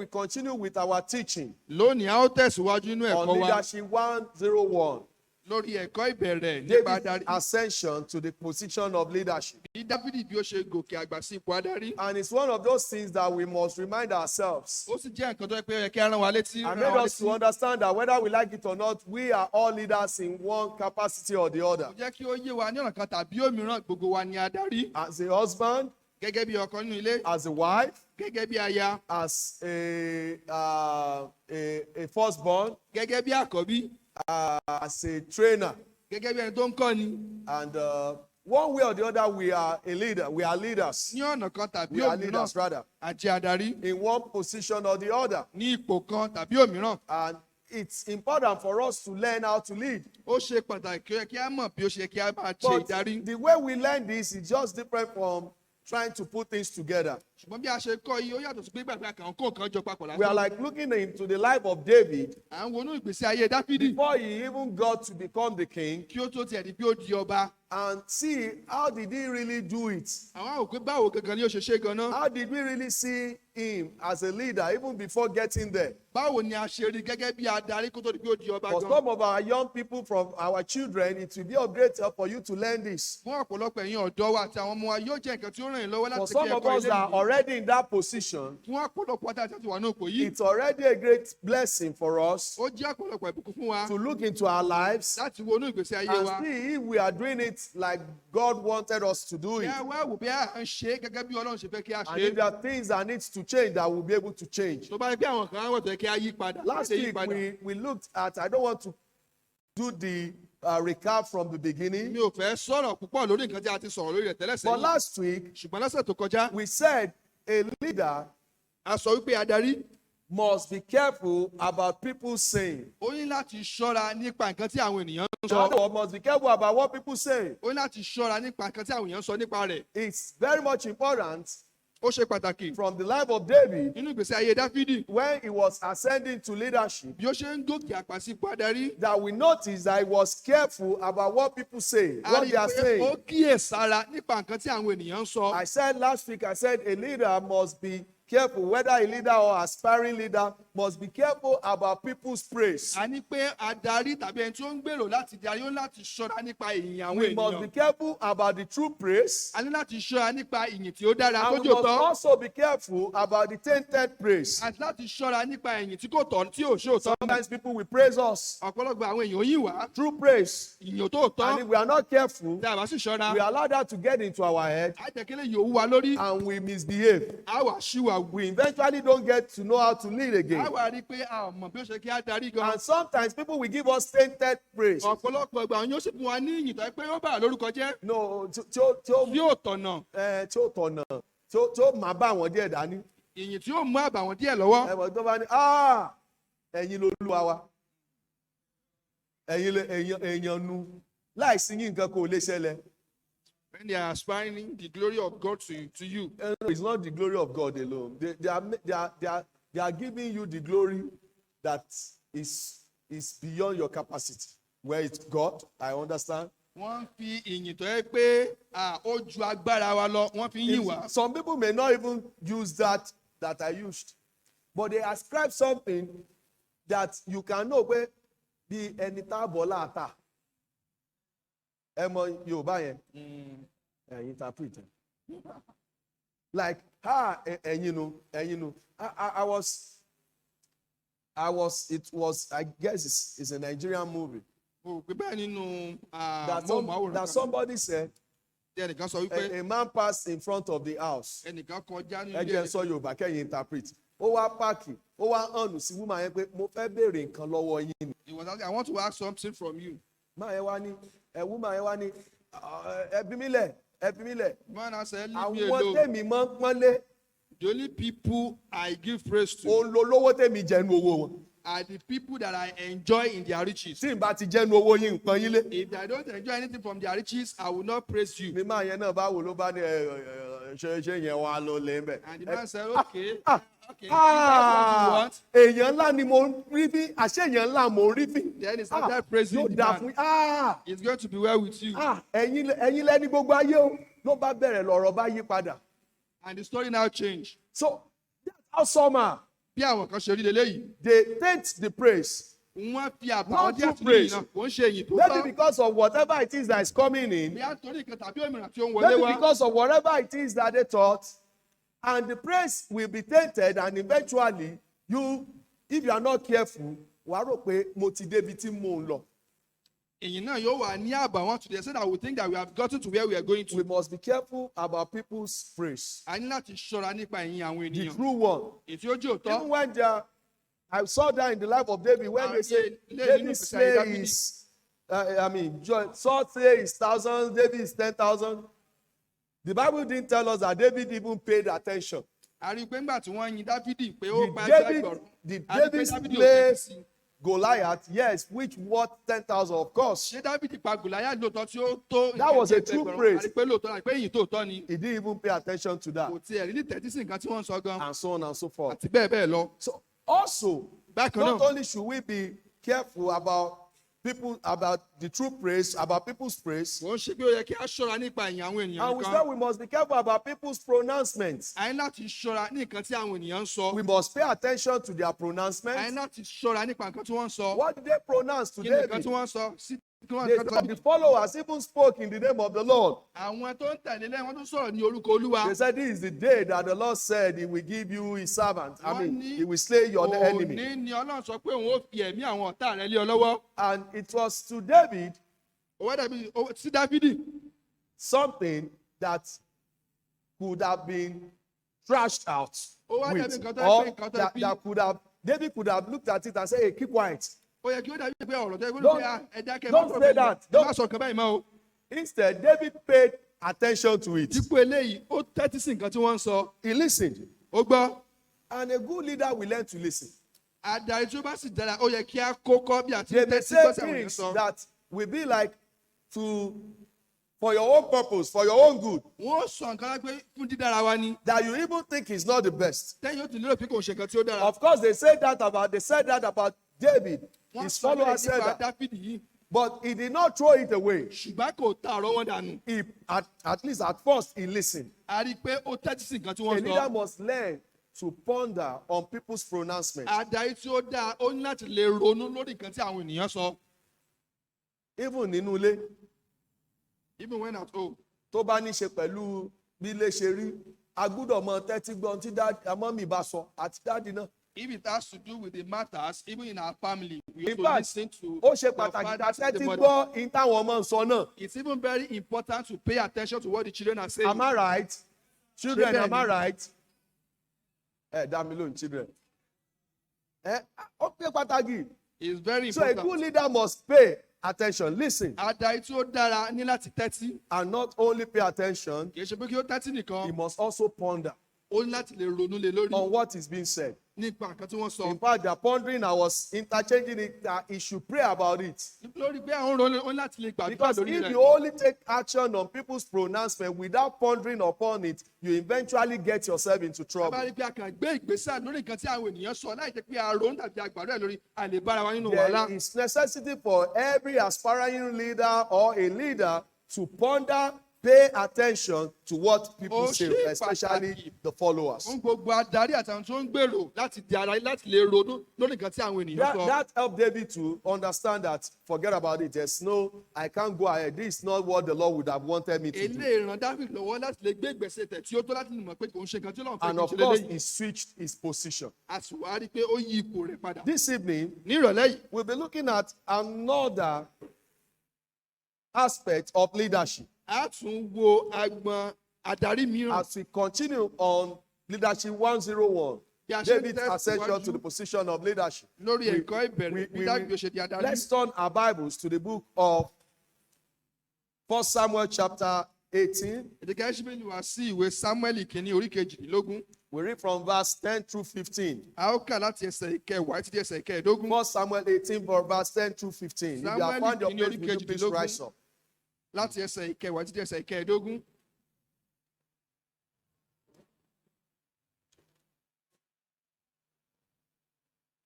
we continue with our teaching Lónìí a ó tẹ̀síwájú nínú on ẹ̀kọ́ wa leadership 101. lórí ẹ̀kọ́ ìbẹ̀rẹ̀ nípa David's adarí. ascension to the position of leadership. Bí Dáfídì bí ó ṣe gòkè àgbà sí ipò adarí. And it's one of those things that we must remind ourselves. Ó sì jẹ́ nǹkan tó yẹ pé ó yẹ kí a rán wa létí. And made us to understand that whether we like it or not, we are all leaders in one capacity or the other. Ó jẹ́ kí ó yé wa ní ọ̀nà kan tàbí òmíràn, gbogbo wa ni adarí. As a husband, Gẹ́gẹ́ bí ọkọ nínú ilé, as a wife, gẹ́gẹ́ bí aya, as a firstborn, gẹ́gẹ́ bí àkọ́bí, as a trainer. gẹ́gẹ́ bí ẹni tó ń kọ́ ni. And one way or the other, we are a leader. We are leaders. Ní ọ̀nà kan tàbí We are òmíràn, leaders, rather, àti adarí in one position or the other. ní ipò kan tàbí òmíràn. And it's important for us to learn how to lead. Ó ṣe pàtàkì kí a mọ̀ bí ó ṣe kí a máa ṣe But ìdarí. the way we learn this is just different from trying to put things together. Ṣùgbọ́n bí a ṣe kọ́ yìí, ó yàtọ̀ sí pé gbàgbé àkàn kó nǹkan jọ papọ̀ We are lásán. like looking into the life of David À ń wọnú ìgbésí ayé Dáfídì before he even got to become the king kí ó tó tiẹ̀ di pé ó di ọba. and see how did he really do it. Àwọn àwọn òpin báwo gangan ni ó ṣe ṣe gan-an. How did we really see him as a leader even before getting there? Báwo ni a ṣe rí gẹ́gẹ́ bí adarí kó tó di pé ó di ọba For gan. some of our young people, from our children, it will be of great help for you to learn this. Fún ọ̀pọ̀lọpọ̀ ẹ̀yin ọ̀dọ́ wa àti àwọn ọmọ wa yóò jẹ́ nǹkan tí ó ràn yín lọ́wọ́ For láti some kí of ẹ̀kọ́ us ilé that are yìí. already in that position, Fún ọ̀pọ̀lọpọ̀ àti àti wà ní òpó yìí, it's already a great blessing for us ó jẹ́ ọ̀pọ̀lọpọ̀ ìbùkún fún wa to look into our lives láti wọnú ìgbésí ayé wa. and see if we are doing it like God wanted us to do Kí it. a wá wò bí a ń ṣe é gẹ́gẹ́ bí Ọlọ́run ṣe fẹ́ kí a And ṣe if é. there are things that needs to change, that we'll be able to change. Tó bá yẹ pé àwọn kan wọ̀ tó yẹ kí a yí padà. Last láti yí week, padà. we looked at, I don't want to do the recap from the beginning, Mi ò fẹ́ sọ̀rọ̀ púpọ̀ lórí nǹkan tí a ti sọ̀rọ̀ lórí rẹ̀ tẹ́lẹ̀ but sẹ́yìn. last week, Ṣùgbọ́n lọ́sẹ̀ tó kọjá, we said a leader a sọ wípé adarí must be careful about people saying. ó ní láti ṣọ́ra nípa nǹkan tí àwọn ènìyàn ń The other sọ. one must be careful about what people say. Ó ní láti ṣọ́ra nípa nǹkan tí àwọn èèyàn ń sọ nípa rẹ̀. It's very much important Ó ṣe pàtàkì from the life of David nínú ìgbésí ayé Dáfídì when he was ascending to leadership bí ó ṣe ń gòkè àgbà sí ipò adarí. that we notice that he was careful about what people say, A what rí they i are pé ó saying. kíyèsára nípa nǹkan tí àwọn ènìyàn ń sọ. I said last week, I said a leader must be careful, whether a leader or aspiring leader, must be careful about people's praise. A ní pé adarí tàbí ẹni tí ó ń gbèrò láti darí ó ní láti ṣọ́ra nípa ìyìn àwọn We must be ènìyàn. careful about the true praise. A ní láti ṣọ́ra nípa ìyìn tí ó dára And tó we jò must tọ́. also be careful about the tainted praise. Àti láti ṣọ́ra nípa ìyìn tí kò tọ́ tí ò ṣe òtọ́. Sometimes people will praise us, Ọ̀pọ̀lọpọ̀ àwọn èèyàn yìí wá true praise. ìyìn tó tọ́. And if we are not careful, Tí a bá sì ṣọ́ra, we allow that to get into our head àjẹkẹ́lẹ́ yòówù wa lórí. and we misbehave. A wà ṣíwà wù. We eventually don't get to know how to lead A again. wà rí i pé a ò mọ̀ bí ó ṣe kí á darí gan. And sometimes people will give us tainted praise. Ọ̀pọ̀lọpọ̀ ìgbà yóò sì fún wa ní ìyìn tó yẹ pé yóò bà lórúkọ jẹ́. No, Tí yóò tọ̀nà. tí ó tọ̀nà, tí ó máa bá àwọn díẹ̀ dání. Ìyìn tí yóò mú àbàwọ́n díẹ̀ lọ́wọ́. Ẹ̀wọ̀n tó bá ní, ẹ̀yin lolúwa wa. Èèyàn nu. Láìsí yín nǹkan kò lè ṣẹlẹ̀. When they are aspiring the glory of God to you. No, it's not the glory of God alone. They are giving you the glory that is beyond your capacity. Where it's God, I understand. Wọ́n fi ìyìn tó yẹ pé ó ju agbára wa lọ, wọ́n fi ń yìn wá. Some people may not even use that I used, but they ascribe something that you can know pé bí ẹni tá a bọ̀ láàtà. Ẹ mọ Yorùbá yẹn, ẹ̀yin interpret. Like, ẹ̀yin nu. I guess it's a Nigerian movie. O pé bẹ́ẹ̀ nínú That somebody said, tí ẹnìkan sọ wípé a man passed in front of the house. ẹnìkan kọjá nínú Ẹ jẹ́ sọ Yorùbá kẹ́yìn interpret. Ó wá páàkì, ó wá hànú sí woman yẹn pé mo fẹ́ béèrè nǹkan lọ́wọ́ yín ni. He was asking, I want to ask something from you. Máa yẹn wá ní, woman yẹn wá ní, ẹ bí mi lẹ̀. Man, I said, leave me Àwọn alone. tèmi máa ń pọ́nlé, The only people I give praise to òun lo lówó tèmi jẹnu owó wọn. are the people that I enjoy in their riches. Tí n bá ti jẹnu owó yín nǹkan yín lé. If I don't enjoy anything from their riches, I will not praise you. Ní máa yẹn náà bá wò ló bá ní ṣe yẹn wá ló lé mbẹ. And the man said, okay, if that's what you want, Èèyàn ńlá ni mo ń rí bí, àṣé èèyàn ńlá mo ń rí bí. then he started praising Yóò the dà man. fún It's going to be well with you. ẹ̀yin lẹ́ni gbogbo ayé o ló bá bẹ̀rẹ̀ lọ́rọ̀ bá yí padà. And the story now changed. So that's how some are. bí àwọn kan ṣe rí leléyìí. They taint the praise. Wọ́n fi àbàwọ́n Not díẹ̀ true sí yìnyín praise. náà kò ń ṣe èyí tó Maybe tọ́. because of whatever it is that is coming in. bí a torí nǹkan tàbí òmìnira tí ó ń wọlé Maybe wá. because of whatever it is that they taught. And the praise will be tainted, and eventually, if you are not careful, wàá rò pé mo ti débi tí mò ń lọ. èyí náà yóò wà ní àbàwọ́n to the extent that we think that we have gotten to where we are going to. We must be careful about people's praise. a ní láti ṣọ́ra nípa ìyìn àwọn The ènìyàn. true one. èyí ó jẹ́ òótọ́. Even when I saw that in the life of David, when they say David's slay is, Saul slay is 1,000, David is 10,000. The Bible didn't tell us that David even paid attention. a rí i pé ńgbà tí wọ́n yin Dáfídì pé ó pa Did ẹgbẹ̀rún. a rí i pé David Dáfídì ò slay tẹ́tí sí. Goliath? Yes, which worth 10,000, of course. ṣé Dáfídì pa Gòláyà lóòótọ́ tí ó tó. That was a true praise. a rí i pé lóòótọ́ àti pé èyí tó tọ́ ni. He didn't even pay attention to that, kò tiẹ̀ rí ní tẹ́tí sí nǹkan tí wọ́n ń sọ gan. and so on and so forth. àti bẹ́ẹ̀ bẹ́ẹ̀ lọ. So also, bákan not náà only should we be careful about the true praise, about people's praise, wọ́n ṣe pé ó yẹ kí a ṣọ́ra nípa ìyìn àwọn ènìyàn and we nìkan. said we must be careful about people's pronouncements. a ní láti ṣọ́ra ní nǹkan tí àwọn ènìyàn ń sọ. We must pay attention to their a ní pronouncements. láti ṣọ́ra nípa nǹkan tí wọ́n ń sọ. What did they pronounce to kí ni nǹkan David? tí wọ́n ń sọ sí kí wọ́n They, nǹkan tó the followers even spoke in the name of the Lord. àwọn tó ń tẹ̀lé lẹ́yìn wọ́n tún sọ̀rọ̀ ní orúkọ Olúwa. They said, this is the day that the Lord said he will give you his servant. Wọ́n ní He will slay your enemy. òní ni Ọlọ́run sọ pé òun ó fi ẹ̀mí àwọn ọ̀tá rẹ̀ lé ọ lọ́wọ́. And it was to David ó wá dàbí sí Dáfídì something that could have been trashed out ó wá dàbí with, nǹkan tó or ń pè nǹkan tó that, bí. that could have, David could have looked at it and said, hey, keep quiet. ó yẹ kí ó dàbí pé ọ̀rọ̀ tó yẹ kó Don't- ló pé ẹ̀dá kẹ́ don't say that. ẹ má sọ nǹkan báyìí mọ́ o. Instead, David paid attention to it. dípò eléyìí ó tẹ́tí sí nǹkan tí wọ́n ń sọ. He listened. ó gbọ́. And a good leader will learn to listen. adarí tí ó bá sì dára ó yẹ kí a kókọ́ bí àti They may tẹ́tí say gbọ́sẹ̀ àwọn èèyàn things sọ. that will be like for your own purpose, for your own good, wọ́n sọ nǹkan pé fún dídára wa ni. that you even think is not the best. tẹ́yìn ó ti lérò pé kò ṣe nǹkan tí ó dára. Of course, they said that about David. wọ́n His sọ followers said nípa that. Dáfídì yìí But he did not throw it away. ṣùgbọ́n kò ta ọ̀rọ̀ wọn dànù. He, at least at first, he listened. a rí i pé ó tẹ́tí sí nǹkan tí A wọ́n leader sọ. must learn to ponder on people's pronouncements. adarí tí ó dáa ó ní láti lè ronú lórí nǹkan tí àwọn ènìyàn sọ. Even nínú ilé, even when at home. tó bá ní ṣe pẹ̀lú bí ilé ṣe rí, a gbúdọ̀ mọ tẹ́tí gbọ́n tí mọ́mì bá sọ àti dáàdì náà. if it has to do with the matters even in our family we In have to fact, listen to ó ṣe the pàtàkì ká fathers and the tẹ́tí mothers. gbọ́ in táwọn ọmọ ń sọ náà. It's even very important to pay attention to what the children are saying. Am I right? Children, Children. am I right? Dá mi lóhùn, children. Ó pé pàtàkì. It's very So a important. good leader must pay attention, listen, adarí tí ó dára ní láti tẹ́tí. and not only pay attention, kì í ṣe pé kí ó tẹ́tí he nìkan must also ponder ó ní láti lè ronú lé lórí on what is being said. nípa nǹkan tí wọ́n sọ. In fact, the pondering, I was interchanging it, that he should pray about it. lórí pé àwọn ronú ó ní láti lè gbàdúrà Because lórí if rẹ̀. you only take action on people's pronouncement without pondering upon it, you eventually get yourself into a bá trouble. rí pé a kàn gbé ìgbésẹ̀ lórí nǹkan tí àwọn ènìyàn sọ láì jẹ́ pé a ronú tàbí a gbàdúrà lórí a lè bára wa nínú wàhálà. There is necessity for every aspiring leader or a leader to ponder, pay attention to what people Ó say, ṣe especially pàtàkì. the followers. fún gbogbo adarí àtàwọn tó ń gbèrò láti di ara láti lè ronú lórí nǹkan tí àwọn ènìyàn sọ. That helped David to understand that, forget about it, there's no, I can't go ahead. This is not what the Lord would have wanted me to do. eléyìí ràn David lọ́wọ́ láti lè gbé ìgbésẹ̀ tẹ̀ tí ó tó láti mọ̀ pé kò ń ṣe nǹkan tí Ọlọ́run fẹ́ And kí n of ṣe course, lélẹ́yìí. he switched his position. a sì wá rí i pé ó yí ipò rẹ̀ padà. This evening, ní ìrọ̀lẹ́ yìí we'll be looking at another aspect of leadership a tún wo agbọn adarí mìíràn. as we continue on leadership 101. bí a ṣe ń David's ascension to the tẹ̀síwájú position of leadership. lórí We- ẹ̀kọ́ ìbẹ̀rẹ̀ bí Dáfídì ó ṣe di adarí. Let's turn our Bibles to the book of 1 Samuel chapter 18. èdèkà ìṣẹ́bẹ̀lì wá sí ìwé Sámúẹ́lì kìíní orí kejìdínlógún. We read from verse 10 through 15. a ó kà láti ẹsẹ̀ ìkẹwàá títí ẹsẹ̀ ìkẹẹ̀dógún. 1 Samuel 18 from verse 10 through 15. If you have Samuel found your kìíní place, orí would you please kejìdínlógún. rise up? láti ẹsẹ̀ ìkẹwàá títí ẹsẹ̀ ìkẹẹ̀dógún.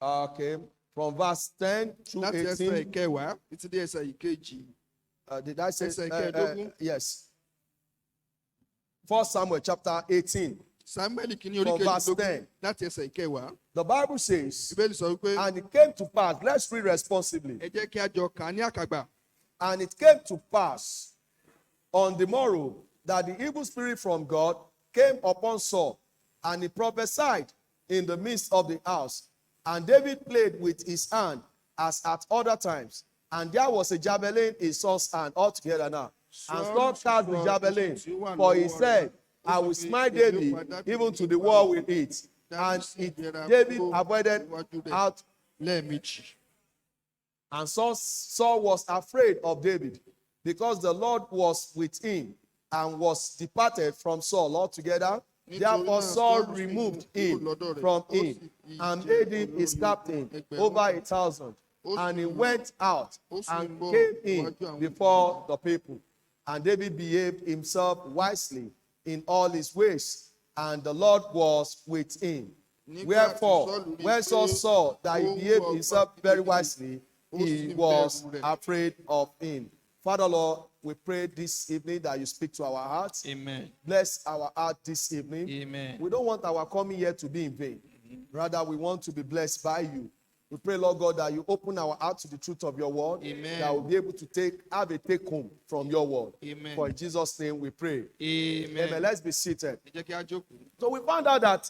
Okay. From verse 10 through láti ẹsẹ̀ 18. ìkẹwàá títí dé ẹsẹ̀ ìkejì. Did I say? Ẹsẹ̀ ìkẹẹ̀dógún. Yes. 1 Samuel chapter 18. Samuel kìíní orí from verse kejìlélógún 10. láti ẹsẹ̀ ìkẹwàá. The Bible says, Bíbélì sọ wípé and it came to pass, let's read responsibly. ẹ jẹ́ kí a jọ kà á ní àkàgbà. And it came to pass on the morrow that the evil spirit from God came upon Saul, and he prophesied in the midst of the house. And David played with his hand as at other times. And there was a javelin in Saul's hand altogether now. And Saul cast the javelin, for he said, I will smite David even to the wall with it. And David avoided out. Lẹ́ẹ̀mejì. And Saul was afraid of David, because the Lord was with him, and was departed from Saul altogether. Therefore Saul removed him from him, and made him his captain over 1,000. And he went out and came in before the people. And David behaved himself wisely in all his ways, and the Lord was with him. Wherefore, when Saul saw that he behaved himself very wisely, he was afraid of him. Father, Lord, we pray this evening that you speak to our hearts. Amen. Bless our heart this evening. Amen. We don't want our coming here to be in vain. Rather, we want to be blessed by you. We pray, Lord God, that you open our heart to the truth of your word. Amen. That we'll be able to have a take home from your word. Amen. For in Jesus' name we pray. Amen. Amen. Let's be seated. Ẹ jẹ́ kí a jókòó. So we found out that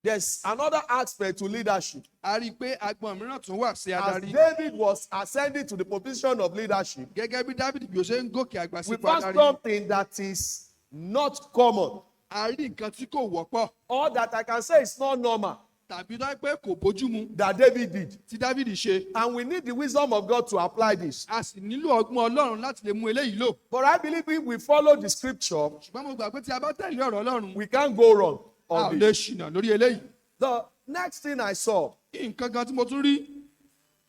there's another aspect to leadership. A rí i pé agbọ̀n mìíràn tún wà sí As adarí. David was ascending to the position of leadership, Gẹ́gẹ́ bí Dábìdì bí ó ṣe ń gòkè àgbà we sípò found adarí. something that is not common, A rí nǹkan tí kò wọ́pọ̀ or that I can say is not normal, tàbí tó yẹ pé kò bójúmu that David did. tí Dábìdì ṣe. And we need the wisdom of God to apply this. A sì nílò ọgbọ́n Ọlọ́run láti lè mú eléyìí lò. But I believe if we follow the scripture, Ṣùgbọ́n mo gbà pé tí a bá tẹ̀lé ọ̀rọ̀ Ọlọ́run, we can't go wrong a ò on lè this. ṣìnà lórí eléyìí. The next thing I saw Nǹkan kan tí mo tún rí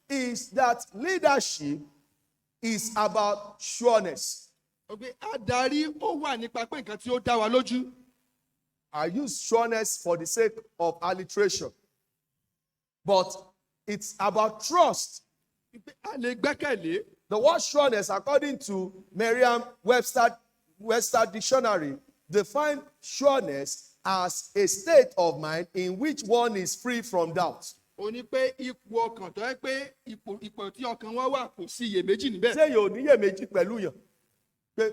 is that leadership is about sureness. pé adarí ó wà nípa pé nǹkan tí ó dá wa lójú. I use sureness for the sake of alliteration. But it's about trust. Pé a lè gbẹ́kẹ̀lé. The word sureness, according to Merriam-Webster Dictionary, define sureness as a state of mind in which one is free from doubt. Ó ní pé ipò ọkàn tó yẹ pé ipò tí ọkàn wa wà kò sí iyèméjì níbẹ̀. Ṣé yóò níyèméjì pẹ̀lú yàn? Pé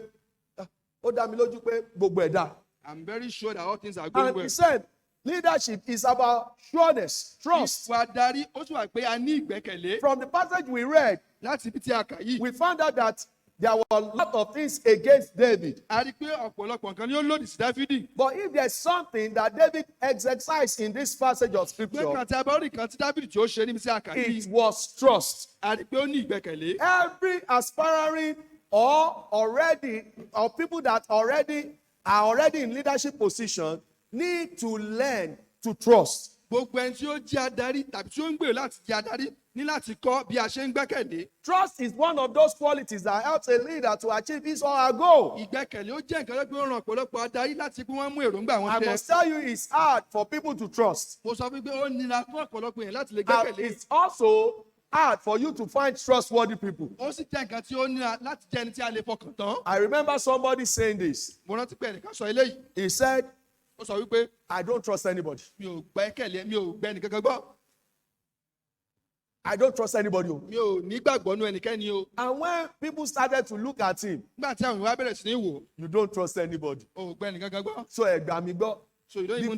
ó dá mi lójú pé gbogbo ẹ̀ dá. I'm very sure that all things are going And well. he said, leadership is about sureness, trust. Ipò adarí ó sì wà pé a ní ìgbẹ́kẹ̀lé. From the passage we read, Láti ibi tí a kà yìí, we found out that there were a lot of things against David. a rí i pé ọ̀pọ̀lọpọ̀ nǹkan ni ó lòdì sí Dáfídì. But if there's something that David exercised in this passage of Pé scripture, kan tí a bá rí kan tí Dáfídì tí ó ṣe níbi tí a kà it yìí, was trust. a rí i pé ó ní ìgbẹ́kẹ̀lé. Every aspiring or people that are already in leadership position need to learn to trust. Gbogbo ẹni tí ó jẹ́ adarí tàbí tí ó ń gbèrò láti jẹ́ adarí ní láti kọ́ bí a ṣe ń gbẹ́kẹ̀lé. Trust is one of those qualities that helps a leader to achieve his or her goal. Ìgbẹ́kẹ̀lé ó jẹ́ nǹkan tó ó ràn ọ̀pọ̀lọpọ̀ adarí láti pé wọ́n mú èròǹgbà wọn I ṣẹ. must tell you, it's hard for people to trust. Mo sọ fún pé ó nira fún ọ̀pọ̀lọpọ̀ èèyàn láti lè And gbẹ́kẹ̀lé. it's also hard for you to find trustworthy people. Ó sì jẹ́ nǹkan tí ó nira láti jẹ́ ẹni tí a lè fọkàn tán. I remember somebody saying this. Mo rántí pé ẹnìkan sọ eléyìí. He said, Ó sọ wípé I don't trust anybody. mi ò gbẹ́kẹ̀lé mi ò gbẹ́ ẹnìkankan gbọ́. I don't trust anybody. Mi ò nígbàgbọ́ nú ẹnikẹ́ni o. And when people started to look at him, Nígbà tí àwọn ìwà bẹ̀rẹ̀ sí ní wò, you don't trust anybody. ò gbẹ́ ẹnìkankan gbọ́. So ẹgbà mi gbọ́. So you don't even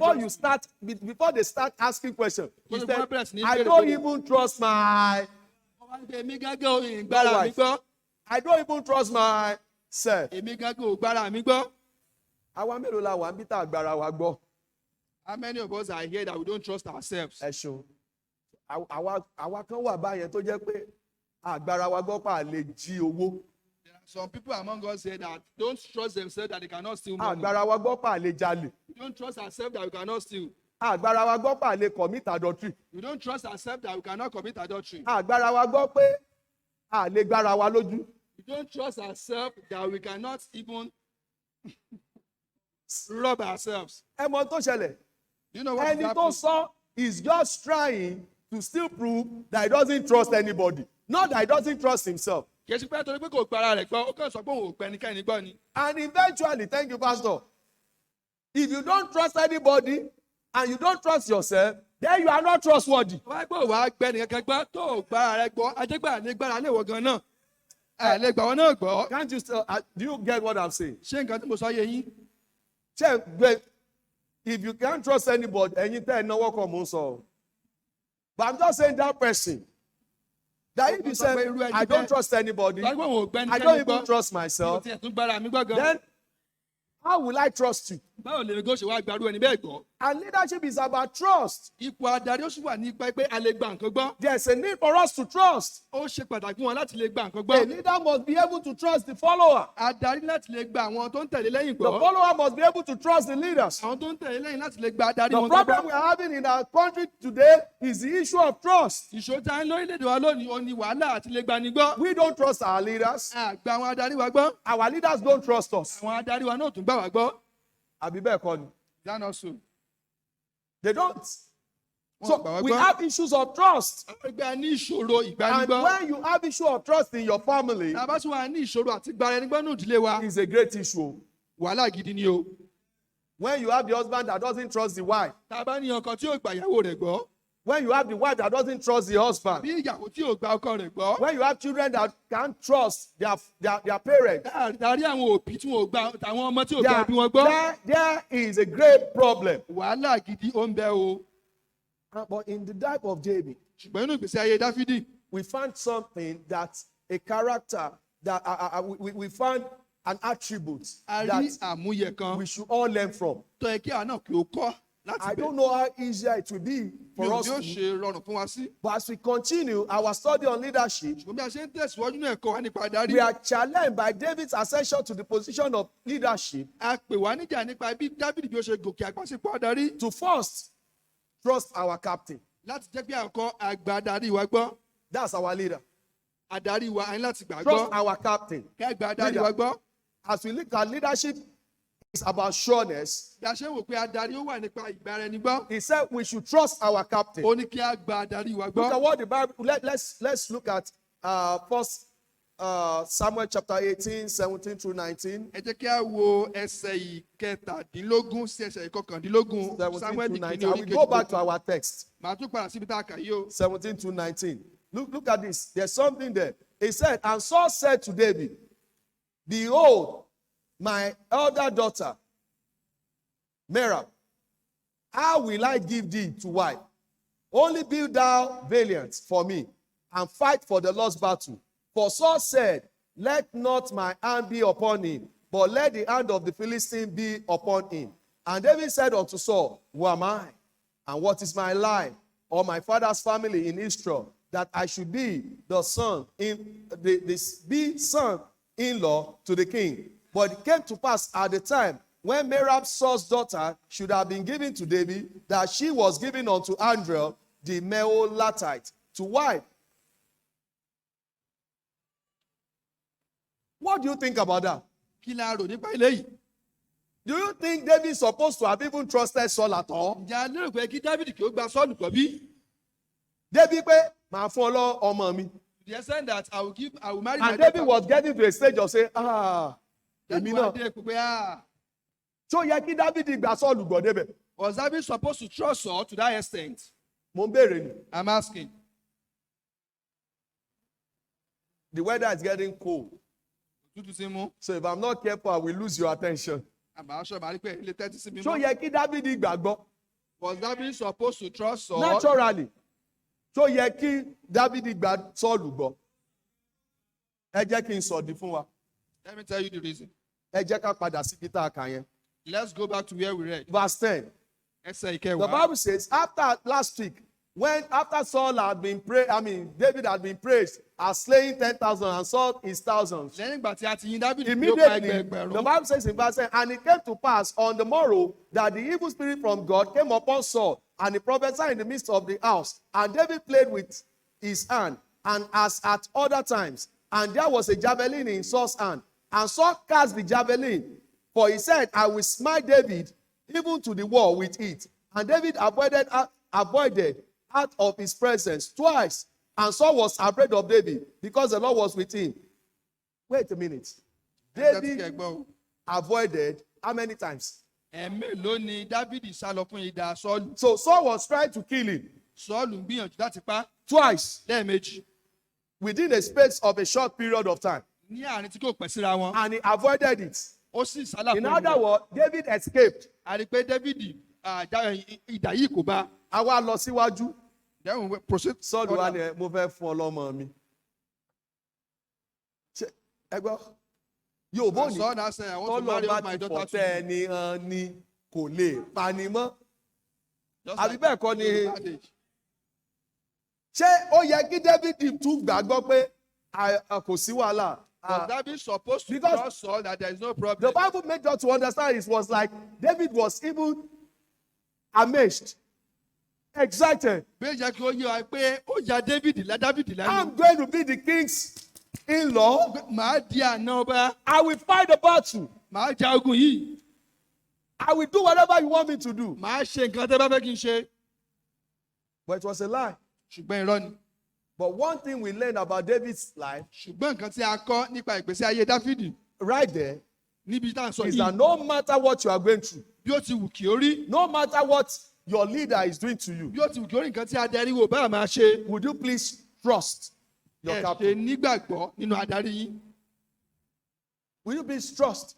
Before they start asking questions, he Because said, the problem is I very don't big. even trust my, Èmi gángan ò gbára mi gbọ́. I don't even trust myself. Èmi gángan ò gbára mi gbọ́. Àwa mélòó la wà ń bí tá àgbàrá wa gbọ́? How many of us are here that we don't trust ourselves? Ẹ ṣeun. Àwa kan wà báyẹn tó jẹ́ pé àgbàrá wa gbọ́ pa lè jí owó. There are some people among us here that don't trust themselves that they cannot steal money. Àgbàrá wa gbọ́ pa lè jalè. We don't trust ourselves that we cannot steal. Àgbàrá wa gbọ́ pa lè commit adultery. We don't trust ourselves that we cannot commit adultery. Àgbàrá wa gbọ́ pé a lè gbára wa lójú. We don't trust ourselves that we cannot even rob ourselves. Ẹ mọ tó ṣẹlẹ̀. You know what is Ẹni tó happening? sọ is just trying to still prove that he doesn't trust anybody. Not that he doesn't trust himself. Kì í ṣe pé torí pé kò gbára rẹ̀ gbọ́, ó kàn sọ pé òun ò gbẹ́ ẹnikẹ́ni gbọ́ ni. And eventually, thank you, Pastor. If you don't trust anybody and you don't trust yourself, then you are not trustworthy. wọ́n á gbọ́ wàá gbẹ́ nìkan kan gbọ́ tó o gbára rẹ gbọ́ ajẹ́gbà lè gbára lè wọ̀ gan náà lè gbà wọn náà gbọ́. Can't you still, do you get what I'm saying? ṣé nǹkan tí mo sọ yé yín. Check, but if you can't trust anybody, anything, no work on so. But I'm just saying that person. That if you say, I don't trust anybody, I don't even trust myself, then how will I trust you? báwo lè gbọ́ ṣe wá gbàdúrà ẹni bẹ́ẹ̀ gbọ́. And leadership is about trust. ipò adarí ó sì wà ní ipa pé a lè gba nǹkan gbọ́. There's a need for us to trust. ó ṣe pàtàkì fún wọn láti lè gba nǹkan A gbọ́. leader must be able to trust the follower. adarí láti lè gba àwọn tó ń tẹ̀lé lẹ́yìn The gbọ́. follower must be able to trust the leaders. àwọn tó ń tẹ̀lé lẹ́yìn láti lè gba adarí The wọn problem gbọ́. we are having in our country today is the issue of trust. ìṣòro tí a ń lórílẹ̀‐èdè wa lónìí ó ní wàhálà àti lè gbani gbọ́. We don't trust our leaders. àgbà àwọn adarí wa gbọ́. Our leaders don't trust us. àwọn adarí wa náà tún gbà wá gbọ́. Àbí bẹ́ẹ̀ kọ́ ni. dáná sùn. They don't. Wọ́n So gbà wá we gbọ́. have issues of trust. ẹgbẹ́ ní ìṣòro And ìgbanigbọ́. when you have issue of trust in your family, tá a bá tún wà ní ìṣòro àti gbara ẹni gbọ́ nù ìdílé wa. it's a great issue. wàhálà gidi ni o. When you have the husband that doesn't trust the wife, tá a bá ní ọkọ tí yóò gba ìyàwó rẹ̀ gbọ́. when you have the wife that doesn't trust the husband, bí ìyàwó tí yóò gba ọkọ rẹ̀ gbọ́. when you have children that can't trust their parents, dárí àwọn òbí tí wọn ò gba àwọn ọmọ tí ò gba bí wọn gbọ́. there is a great problem. wàhálà gidi ó ń bẹ o. But in the life of David, ṣùgbọ́n inú ìgbésí ayé dáfídì. we found something that a character that we found an attribute a rí that àmúyẹ kan we should all learn from. tó yẹ kí àwọn náà kí ó kọ́ láti I bẹ̀. don't know how easy it will be for us yóò to, ṣe rọrùn fún wa sí. but as we continue our study on leadership, ṣùgbọ́n bí a ṣe ń tẹ̀síwájú náà ẹ̀kọ́ wa nípa adarí. we are challenged by David's ascension to the position of leadership a pè wá níjà nípa bí dáfídì bí ó ṣe gòkè àgbàṣepọ̀ adarí. to first trust our captain. láti jẹ́ pé àkọ́ àgbà adarí wa gbọ́. That's our leader. adarí wa a ní láti gbà Trust gbọ́. our captain. kí àgbà adarí wa gbọ́. As we look at leadership, it's about sureness. bí a ṣe ń wò pé adarí ó wà nípa ìgbára ẹni gbọ́. He said we should trust our captain. ó ní kí àgbà adarí wa Look gbọ́. at what the Bible. Let's look at First Samuel chapter 18, 17 through 19. ẹ jẹ́ kí a wo ẹsẹ̀ ìkẹtàdínlógún sí ẹsẹ̀ ìkọkàndínlógún 17 Samuel to kìíní 19. I orí will go back to kejìlélógún. our text. màá tún padà síbi tá a kà yìí o. 17 to 19. Look at this. There's something there. He said, and Saul said to David, behold, my elder daughter, Merab, how will I give thee to wife? Only be thou valiant for me, and fight for the Lord's battle. For Saul said, let not my hand be upon him, but let the hand of the Philistine be upon him. And David said unto Saul, who am I? And what is my life, or my father's family in Israel, that I should be the son-in-law to the king? But it came to pass at the time when Merab, Saul's daughter, should have been given to David, that she was given unto Andrel, the Meolatite, to wife. What do you think about that? kí la rò nípa eléyìí. Do you think David is supposed to have even trusted Saul at all? ǹjẹ́ a lérò pé kí dáfídì kí ó gba sọ́ọ̀lù gbọ́ bí? David pé màá fún ọmọ mi. the extent that I will marry my And daughter. David was getting to a stage of saying, Dájú èmi wa náà. dé pé Ṣó yẹ kí David gba Saul gbọ́ débẹ̀? was David supposed to trust Saul to that extent? Mo ń béèrè ni. I'm asking. The weather is getting cold. tútù ti mú. So if I'm not careful, I will lose your attention. àmà aṣọ màá rí pé ilé tẹ́tí sí mi Ṣó mọ́. yẹ kí David gbàgbọ́? was David supposed to trust Saul? Naturally. Ṣó yẹ kí David gba Saul gbọ́? Ẹ jẹ́ kí n sọ̀dí fún wa. let me tell you the reason. Ẹ jẹ́ ká padà sí Peter àkà yẹn. let's go back to where we read. Verse 10. ẹsẹ̀ The ìkẹwàá. Bible says, last week, after Saul had been praised, David had been praised as slaying 10,000 and Saul his thousands. lẹ́yìn ìgbà tí a ti yin David Immediately, the Bible says in verse 10, and it came to pass on the morrow that the evil spirit from God came upon Saul, and he prophesied in the midst of the house. And David played with his hand, and as at other times. And there was a javelin in Saul's hand. And Saul cast the javelin, for he said, I will smite David even to the wall with it. And David avoided out of his presence twice. And Saul was afraid of David because the Lord was with him. Wait a minute. David avoided how many times? ẹ̀mélòó ni Dáfídì sá lọ fún idà Sọ́ọ̀lù. So Saul was trying to kill him Sọ́ọ̀lù ń gbìyànjú láti pa twice lẹ́ẹ̀mejì within a space of a short period of time, ní àárín tí kò pẹ́ síra wọn. and he avoided it. Ó sì sálà In fún other ìdà. words, David escaped. A rí i pé Dáfídì idà yìí kò bá. Àwa lọ síwájú. Then we proceed. Saul wá ní mo fẹ́ fún ọlọ́mọ mi. Ṣé ẹ gbọ́? Yorùbá ní Saul now say, I want to marry tọ́lọ́ bá my ti daughter to fọ̀tẹ́ you. ẹni hàn ni kò lè pani mọ́. Just Àbí like bẹ́ẹ̀ kọ́ ni Yoruba adage. ṣé ó yẹ kí David tún gbàgbọ́ pé kò sí wàhálà? Was David supposed to because tell Saul that there is no The problem? Bible made us to understand it was like David was even amazed, excited. Bẹ́ẹ̀ jẹ́ kí ó yé wa pé ó ya David lẹ́nu. I'm going to be the king's in-law. Màá di àná ọba. I will fight the battle. Màá ja ogun yìí. I will do whatever you want me to do. Màá ṣe nǹkan tẹ́ bá fẹ́ kí n ṣe. But it was a lie. Ṣùgbọ́n irọ́ ni. But one thing we learned about David's life Ṣùgbọ́n nǹkan tí a kọ́ nípa ìgbésí ayé Dáfídì right there níbi tá à ń sọ is that yìí. no matter what you are going through, Bí ó ti wù kí ó rí. no matter what your leader is doing to you, Bí ó ti wù kí ó rí nǹkan tí adarí wò bá máa ṣe. would you please trust your Ẹ ṣe captain? nígbàgbọ́ nínú adarí yín. Will you please trust?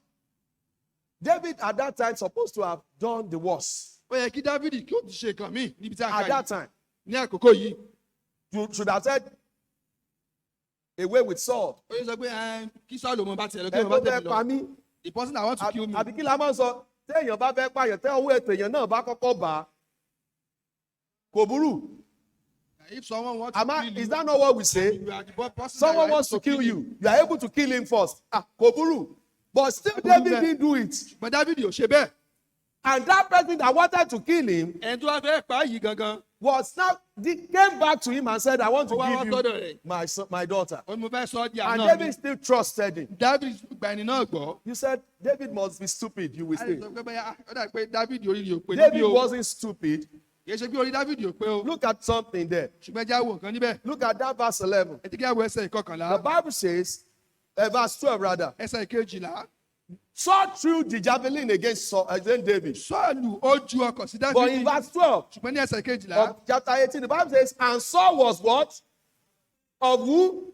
David at that time supposed to have done the worst. Ó yẹ kí Dáfídì kí ó ti ṣe nǹkan míì níbi tí a At kà that yìí. time, Ní àkókò yìí. you should have said, away with Saul. Ó yẹ sọ pé kí Sọ́ọ̀lù mo bá tiẹ̀ lọ kí Ẹ mo tó bá fẹ́ tẹ̀lé pa lọ. mí. The person that wants to kill me. Àbí kí la máa ń sọ? Téèyàn bá fẹ́ pààyàn, tẹ́ owó ètò èèyàn náà bá kọ́kọ́ bà á. Kò burú. If someone wants to kill you, Is that not what we say? you are the person Someone that wants to kill him. you. You are able to kill him first. Kò burú. But still David didn't do it. But David ò ṣe bẹ́ẹ̀. And that person that wanted to kill him Ẹni tó wá fẹ́ pa á yìí gangan. came back to him and said, I want to Ó wá wá give sọ́dọ̀ you rẹ̀. my daughter. Ó ní mo fẹ́ sọ ọ́ di And àná David mi. still trusted him. David gba ẹni náà gbọ́. You said, David must be stupid. You will A say. lè sọ pé bẹ́ẹ̀ ó dà pé David orí rẹ̀ ò pé David níbí o. wasn't stupid. Kì í ṣe pé orí David ò pé o. Look at something there. Ṣùgbọ́n ẹ jẹ́ á wo nǹkan níbẹ̀. Look at that verse 11. Ẹ jẹ́ kí á wo ẹsẹ̀ The ìkọkànlá. Bible says, verse 12 rather, Ẹsẹ̀ ìkejìlá. Saul threw the javelin against David. Sọ́ọ̀lù ó ju ọkọ̀ sí But in David. verse 12 Ṣùgbọ́n ní ẹsẹ̀ ìkejìlá. of chapter 18, the Bible says, and Saul was what? Of who?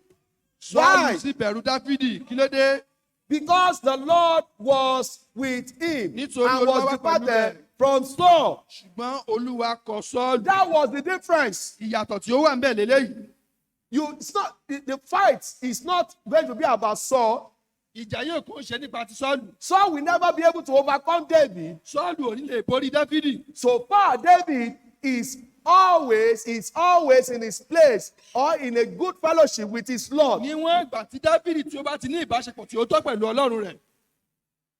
Why? Sọ́ọ̀lù sì bẹ̀rù Dáfídì. Kí ló dé? Because the Lord was with him Nítorí and Olúwa was wà pẹ̀lú departed rẹ̀. from Saul. Ṣùgbọ́n Olúwa kọ Sọ́ọ̀lù. That was the difference. Ìyàtọ̀ tí ó wà ń bẹ̀ lélẹ́yìí. It's not the fight is not going to be about Saul. Ìjà yóò kó ṣe nípa ti Sọ́ọ̀lù. Saul will never be able to overcome David. Sọ́ọ̀lù ò ní lè borí Dáfídì. So far, David is always in his place or in a good fellowship with his Lord. Níwọ̀n ìgbà tí Dáfídì tí ó bá ti ní ìbáṣepọ̀ tí ó tọ́ pẹ̀lú Ọlọ́run rẹ̀.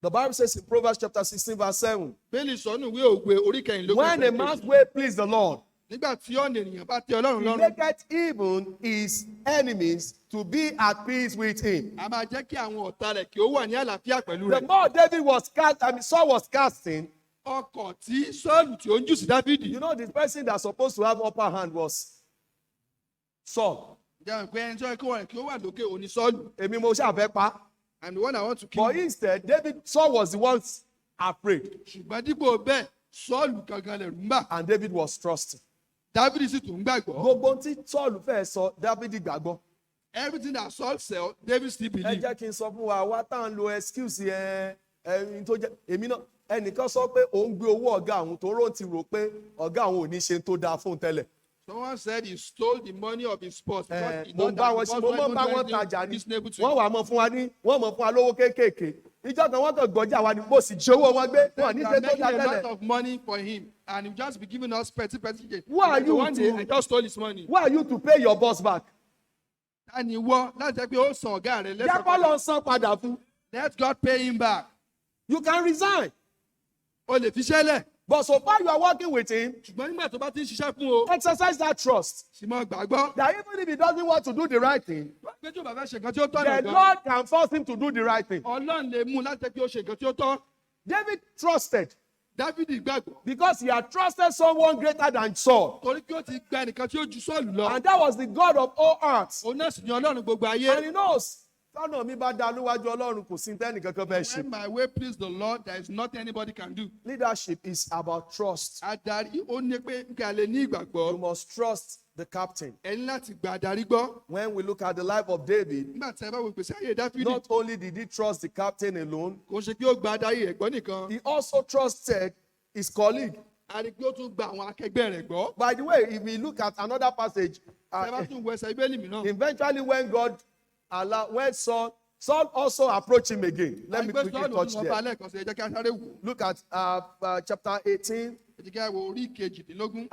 The Bible says in Proverbs chapter 16 verse 7, Bẹ́ẹ̀ni sọ́nù ìwé òwe orí kẹrìnlélógún. when a man's way please the Lord, Nígbà tí ọ̀nà ènìyàn bá tẹ́ Ọlọ́run he lọ́rùn, maketh even his enemies to be at peace with him. a máa jẹ́ kí àwọn ọ̀tá rẹ̀ kí ó wà ní àlàáfíà pẹ̀lú The rẹ̀. more Saul was casting, Ọkọ̀ tí Sọ́ọ̀lù tí ó ń jù sí Dáfídì. you know, the person that's supposed to have upper hand was Saul. Jẹ́ pé ẹni tí wọ́n kí wọ́n rẹ̀ kí ó wà lókè òní Sọ́ọ̀lù. Èmi mo ṣàfẹ́ pa. I'm the one I want to kill. But instead, Saul was the one afraid, Ṣùgbọ́n dípò bẹ́ẹ̀, Sọ́ọ̀lù gangan lẹ̀rù ń bà. and David was trusting. Dáfídì sì tún ń gbàgbọ́. Gbogbo ohun tí Saul fẹ́ sọ, David gbàgbọ́. Everything that Saul said, David still Ẹ believe. jẹ́ kí n sọ fún wa, wá tá à ń lo excuse ẹni tó jẹ́ èmi náà. Ẹnìkan sọ pé òun gbé owó ọ̀gá àwọn tó rò ti rò pé ọ̀gá àwọn ò ní ṣe tó dáa fún un tẹ́lẹ̀. Someone said he stole the money of his boss. Because he Mo knows bá that wọn the ṣe boss mo mọ̀ was bá not wọn doing tajà ní. reasonable to Wọ́n him. wà mọ̀ fún wa lówó kéékèèké. Ìjọ kan wọ́n kàn gbọ́jà wa ni mo sì jí owó wọn gbé. Wọ́n ní They ṣe are tó making dáa a lot tẹ́lẹ̀. of money for him, and he just be giving us petty. Who are you One day, to- I just stole his money. Who are you to pay your boss back? And he won. Láti jẹ́ pé ó san ọ̀gá rẹ̀ Jẹ́ kọ́ lọ san padà fún. Let God pay him back. You can resign. O lè fi ṣẹ́lẹ̀. But so far you are working with him, Ṣùgbọ́n nígbà tó bá ti ń ṣiṣẹ́ fún o, exercise that trust. sì mọ gbàgbọ́. That even if he doesn't want to do the right thing, Pé tí o bá fẹ́ ṣe nǹkan tí ó tọ́ the nìkan, Lord can force him to do the right thing. Ọlọ́run lè mú un láti jẹ́ pé ó ṣe nǹkan tí ó tọ́. David trusted Dáfídì gbàgbọ́. because he had trusted someone greater than Saul. Torí pé ó ti gba ẹnìkan tí ó ju Sọ́ọ̀lù lọ. And that was the God of all earth. Òun náà sì ni Ọlọ́run gbogbo ayé. And he knows tọ́nà mi bá dá níwájú ọlọ́run kò sí tẹ́nì kankan bẹ́ẹ̀ ṣe. When my way please the Lord, there is nothing anybody can do. Leadership is about trust. Adarí ó ní pé kí a lè ní You ìgbàgbọ́. must trust the captain. Ẹ ní láti gba adarí gbọ́. When we look at the life of David, Nígbà tí ẹ bá wo ìgbésí ayé Dáfídì, not only did he trust the captain alone, kò ṣe pé ó gba adarí rẹ̀ gbọ́ nìkan. he also trusted his colleague. A rí i pé ó tún gba àwọn akẹgbẹ́ rẹ̀ gbọ́. By the way, if we look at another passage, Ẹ bá tún wo ẹsẹ̀ Bíbélì mìíràn. eventually when God allowed, when Saul also approached him again. Let me Àgbẹ̀ quickly Sọ́ọ̀lù touch tún lọ there. bá lẹ́ẹ̀kan sí, ẹ jẹ́ kí a sáré wò. Look at chapter 18, Ẹ jẹ́ kí a wo orí kejìdínlógún.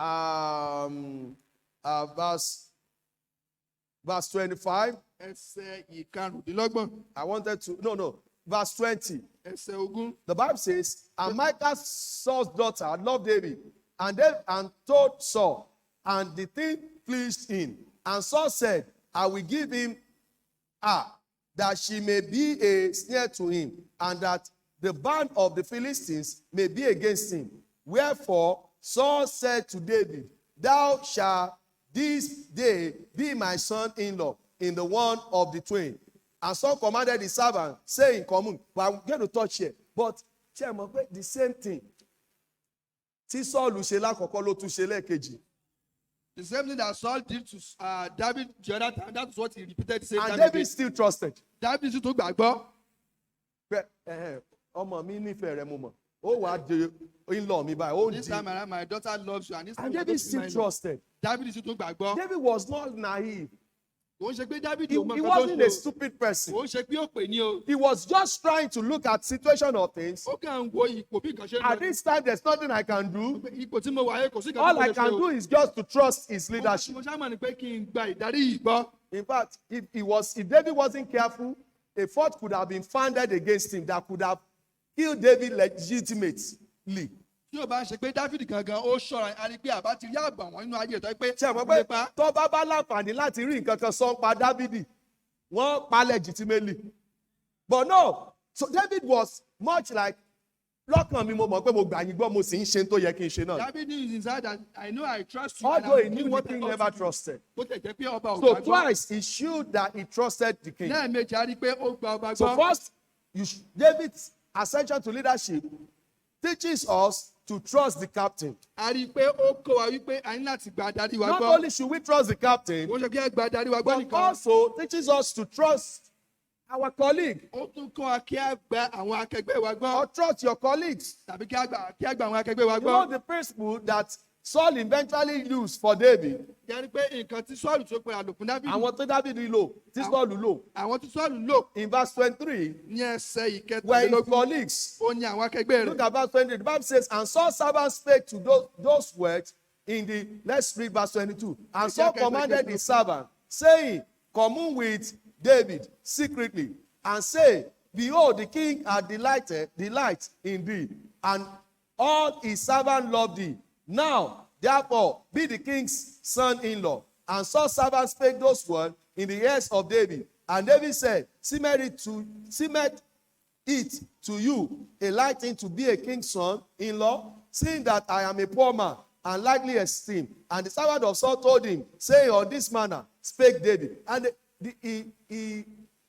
verse 25. Ẹsẹ̀ ìkarùndínlọ́gbọ̀n. I wanted to, verse 20. Ẹsẹ̀ ogún. The Bible says, and Michal, Saul's daughter, loved David, and told Saul, and the thing pleased him. And Saul said, I will give him her, that she may be a snare to him, and that the band of the Philistines may be against him. Wherefore Saul said to David, thou shalt this day be my son-in-law in the one of the twain. And Saul commanded his servant, saying, common. But I'm going to touch here. But the same thing. Tí Sọ́ọ̀lù ṣe lákọ̀ọ́kọ́ ló tún ṣe lẹ́ẹ̀kejì. The same thing that Saul did to David the other time, that's what he repeated saying. And David still trusted. David sì tún gbàgbọ́. Ọmọ mi nífẹ̀ẹ́ rẹ mo mọ̀. Ó wàá di in-law mi báyìí. Ó ń This di. time around, my daughter loves you. And this time And you are David going to be still my love. trusted. David sì tún gbàgbọ́. David was not naive. Kò ń ṣe pé David He ò mọ nǹkan tó wasn't a ṣe o. stupid person. Kò ń ṣe pé ó pè ní o. He was just trying to look at situation of things. Ó kàn ń wo ipò bí nǹkan ṣe ń At lọ. this time, there's nothing I can do. Ipò tí mo wà yẹn kò sí nǹkan All tí mo I lè can ṣe do o. is just to trust his leadership. Mo ṣáà mọ̀ ni pé kí n gba ìdarí yìí gbọ́. In fact, if David wasn't careful, a fault could have been founded against him that could have killed David legitimately. Tí o bá ń ṣe pé David gangan ó ṣọ́ra, a rí pé àbá ti rí àbàwọ́n nínú ayé ìtọ́ pé Ṣé ẹ mọ̀ ó pé lè pa. tó bá láǹfààní láti rí nǹkan kan sọ ń pa Dávìdì, wọ́n pa legitimately. But no, so David was much like, lọ́kàn mi mo mọ̀ pé mo gbà yín gbọ́ mo sì ń ṣe tó yẹ kí n ṣe náà. David knew inside that I know I trust you. Although he and I knew do the what I king ought never to do. trusted. Bó tẹ̀ jẹ́ pé ọba ò So gbàgbọ́. twice he showed that he trusted the king. Lẹ́ẹ̀mejì a rí pé ó gba ọba So gbọ́. first, David's ascension to leadership teaches us to trust the captain. A rí pé ó kọ́ wa wípé a ní láti gba adarí wa Not gbọ́. only should we trust the captain, Kò ń ṣe kí a gba adarí wa gbọ́ but nìkan. also teaches us to trust our colleague Ó tún kọ́ wa kí a gba àwọn akẹgbẹ́ wa gbọ́. or trust your colleagues. Tàbí kí a gba àwọn akẹgbẹ́ wa You know gbọ́. the principle that Saul eventually used for David. Yẹni pé nǹkan tí Sọ́ọ̀lù tó pe àlòkùn David. Àwọn tó David lò, tí Saul lò. Àwọn tí Sọ́ọ̀lù lò In verse 23, ní ẹsẹ̀ were his ìkẹtàlélógún. colleagues. Ó ní àwọn akẹgbẹ́ Look rẹ̀. at verse 20. The Bible says, and Saul's servant spake to those words in the, let's read verse 22. And Saul commanded his servant, saying, commune with David secretly, and say, behold, the king hath delight in thee, and all his servants love thee. Now, therefore, be the king's son-in-law. And Saul's servant spake those words in the ears of David. And David said, seemeth it to you a light thing to be a king's son-in-law, seeing that I am a poor man and lightly esteemed. And the servant of Saul told him, saying, on this manner spake David. And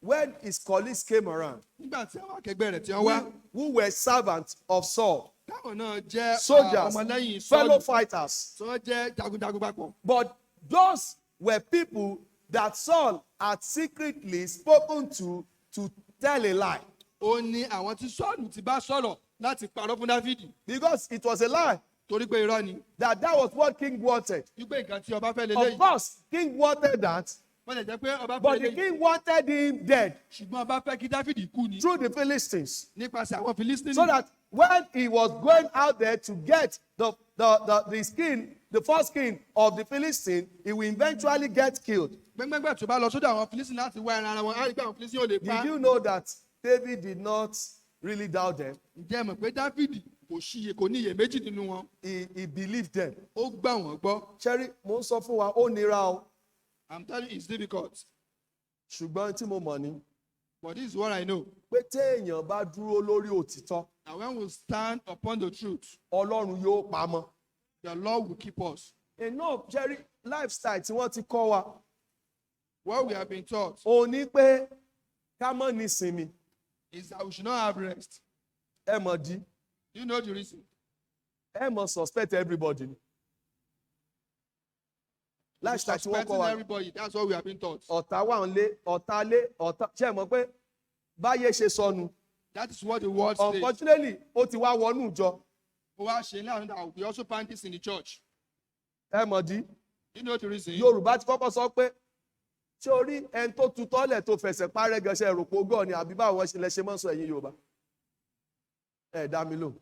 when his colleagues came around, Nígbà tí àwọn akẹgbẹ́ rẹ̀ tí wọ́n wá. who were servants of Saul, Táwọn náà jẹ́ soldiers, ọmọlẹ́yìn fellow Sọ́ọ̀lù. fighters, Tí wọ́n jẹ́ jagunjagun papọ̀. but those were people that Saul had secretly spoken to tell a lie. Ó ní àwọn tí Sọ́ọ̀lù ti bá sọ̀rọ̀ láti parọ́ fún Dáfídì. Because it was a lie Torí pé irọ́ ni. that was what king wanted. Wípé nǹkan tí ọba fẹ́ Of lélẹ́yìí. course, king wanted that, Wọ́n lè jẹ́ pé ọba fẹ́ but the lélẹ́yìí. king wanted him dead Ṣùgbọ́n ọba fẹ́ kí Dáfídì kú ni. through the Philistines. Nípasẹ̀ àwọn Fìlísítínì. So that when he was going out there to get the first king of the Philistines, he will eventually get killed. Gbẹ́ngbẹ́ngbẹ́ tó bá lọ sódò àwọn Fìlísítínì láti wá ẹran ara wọn, á rí pé àwọn Fìlísítínì ò lè pa. Did you know that David did not really doubt them? Ǹjẹ́ ẹ mọ̀ pé Dáfídì kò ní iyèméjì nínú wọn? He believed them. Ó gbà wọ́n gbọ́. Cherry, mo ń sọ fún wa, ó nira o. I'm telling you it's difficult. Ṣùgbọ́n tí mo mọ̀ ni But this is what I know. pé téèyàn bá dúró lórí òtítọ́, And when we stand upon the truth, Ọlọ́run yóò pamọ́. the Lord will keep us. Enough, Cherry, lifestyle tí wọ́n ti kọ́ wa. What we have been taught Ó ní pé ká mọ́ ní sinmi. is that we should not have rest. Ẹ mọ̀ dí. You know the reason. Ẹ mọ̀ suspect everybody. Lifestyle tí wọ́n kọ́ Suspecting wa. everybody, that's what we have been taught. Ọ̀tá wà ń lé, ọ̀tá. Ṣé ẹ mọ̀ pé báyé ṣe sọnù? That is what the word says. Unfortunately, ó ti wá wọnú ìjọ. We also find this in the church. Ẹ mọ̀ dí. You know the reason. Yorùbá ti kọ́kọ́ sọ pé ṣé o rí ẹni tó tutọ́lẹ̀ tó fẹsẹ̀ parẹ́ gan ṣe rò pé ogún ọ̀ni àbí báwọn ṣe lẹ ṣe mọ́ sọ ẹ̀yin Yorùbá. Ẹ dá mi lò.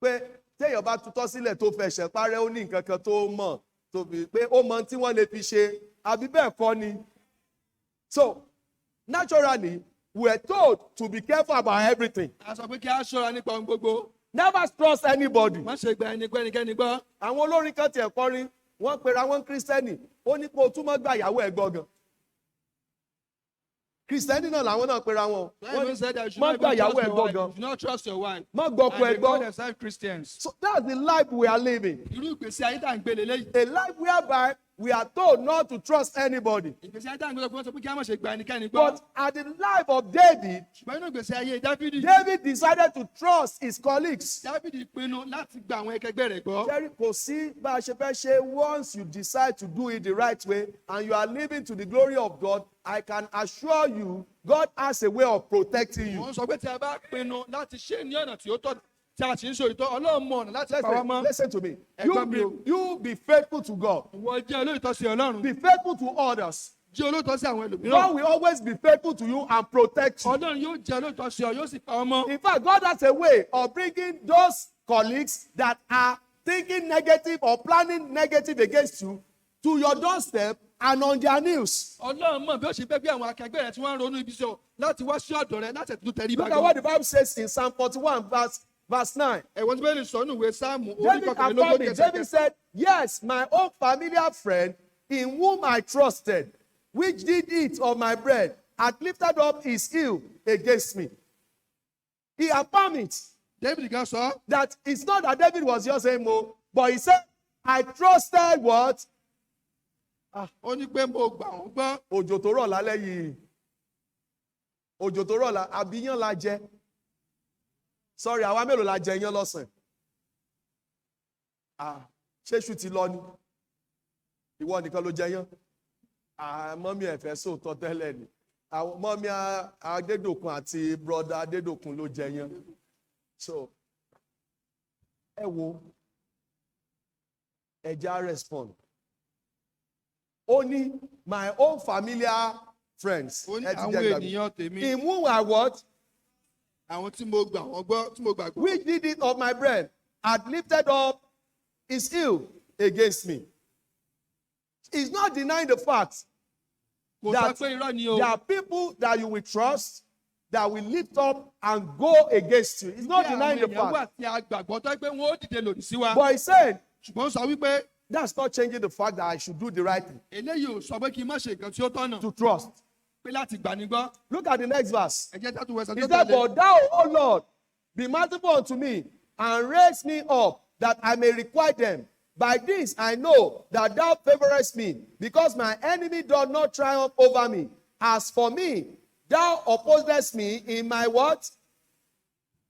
Pé téèyàn bá tutọ́ sílẹ̀ tó fẹsẹ̀ parẹ́ ó ní nǹkan kan tó mọ̀ tó fi pé ó mọ tí wọ́n lè fi ṣe àbí bẹ́ẹ̀ kọ́ ni. So naturally we are told to be careful about everything. A sọ pé kí a ṣọ́ra nípa ohun gbogbo. Never trust anybody. Má ṣe gba ẹnikẹ́ni gbọ́. Àwọn olórin kan tiẹ̀ kọrin wọ́n pera wọn kírísítẹ́nì ó ní pé o tún mọ́ gba ìyàwó ẹ̀ gbọ́ngàn. Kírísítẹ́nì náà làwọn náà pera wọn. Mọ́ gba ìyàwó ẹ̀ gbọ́ngàn. You should not trust your wife. Mọ́ gbọ́kọ ẹ̀ And they call gbọ́. themselves Christians. So that's the life we are living. Irú ìgbésí ayé tá à ń gbé lélẹ́yìí. A life whereby we are told not to trust anybody. Ìgbésí ayé tá à ń gbé lọ́kùnrin sọ pé kí a má ṣe gba ẹnikẹ́ni gbọ́. But at the life of David, Ṣùgbọ́n inú ìgbésí ayé Dáfídì. David decided to trust his colleagues. Dáfídì pinnu láti gba àwọn ẹkẹgbẹ́ rẹ̀ gbọ́. Jerry, kò sí bá a ṣe fẹ́ ṣe once you decide to do it the right way and you are living to the glory of God, I can assure you God has a way of protecting you. Wọ́n sọ pé tí a bá pinnu láti ṣe ní ọ̀nà tí ó tọ́ tí a sì ń ṣe ìtọ́ Ọlọ́run mọ ọ̀nà láti pa wá mọ́. Listen to me. Ẹ̀gbọ́n mi. You be faithful to God. Ìwọ jẹ́ olóòótọ́ sí Ọlọ́run. Be faithful to others. Jẹ́ olóòótọ́ sí àwọn ẹlòmíràn. God will always be faithful to you and protect you. Ọlọ́run yóò jẹ́ olóòótọ́ sí ọ, yóò sì pa ọ mọ́. In fact, God has a way of bringing those colleagues that are thinking negative or planning negative against you to your doorstep and on their news. Ọlọ́run mọ̀ bí ó ṣe fẹ́ bí àwọn akẹgbẹ́ rẹ̀ tí wọ́n ń ronú ibi sọ láti wá sí ọ̀dọ̀ rẹ̀ láti ẹ̀tún tẹ̀lé Look at what the Bible says in Psalm 41 verse 9. Ẹ̀wọ̀n tí bẹ́ẹ̀ lè sọ nínú ìwé Sáàmù David affirmed it. David said, yes, my own familiar friend in whom I trusted, which did eat of my bread, had lifted up his heel against me. He affirmed it. David kan sọ. That it's not that David was just saying more, but he said, I trusted what? Ó ní pé mo gbà wọ́n gbọ́. Òjò tó rọ̀ lálẹ́ yìí. Òjò tó rọ̀ lálẹ́ àbíyán la jẹ. Sorry, àwa mélòó la jẹ iyán lọ́sàn. Ṣéṣù ti lọ ni. Ìwọ nìkan ló jẹ yán. Mọ́mí ẹ̀fẹ́ sóòótọ́ tẹ́lẹ̀ ni. Mọ́mí Adédòkun àti brọ́dà Adédòkun ló jẹ yán. So, ẹ wo, ẹja respond. Ó ní my own familiar friends. Ó ní àwọn ènìyàn tèmi. In whom I what? Àwọn tí mo gbà wọ́n gbọ́ tí mo gbà gbọ́. Which did it of my bread had lifted up his heel against me. He's not denying the fact that there are people that you will trust that will lift up and go against you. He's not denying the fact. But he said, that's not changing the fact that I should do the right thing. To trust. Look at the next verse. He said, but thou, O Lord, be merciful unto me and raise me up that I may requite them. By this I know that thou favorest me, because my enemy doth not triumph over me. As for me, thou opposest me in my what?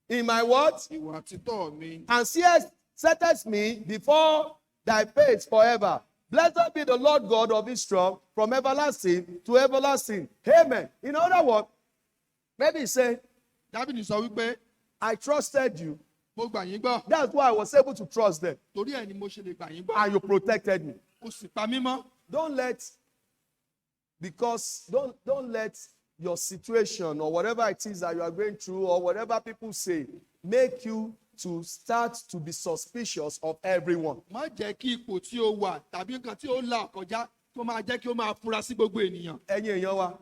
In my what? And settest me before thy face forever. Blessed be the Lord God of Israel from everlasting to everlasting. Amen. In other words, maybe he said, I trusted you. That's why I was able to trust them. And you protected me. Don't let your situation or whatever it is that you are going through or whatever people say make you to start to be suspicious of everyone. Ẹ̀yin èèyàn wa,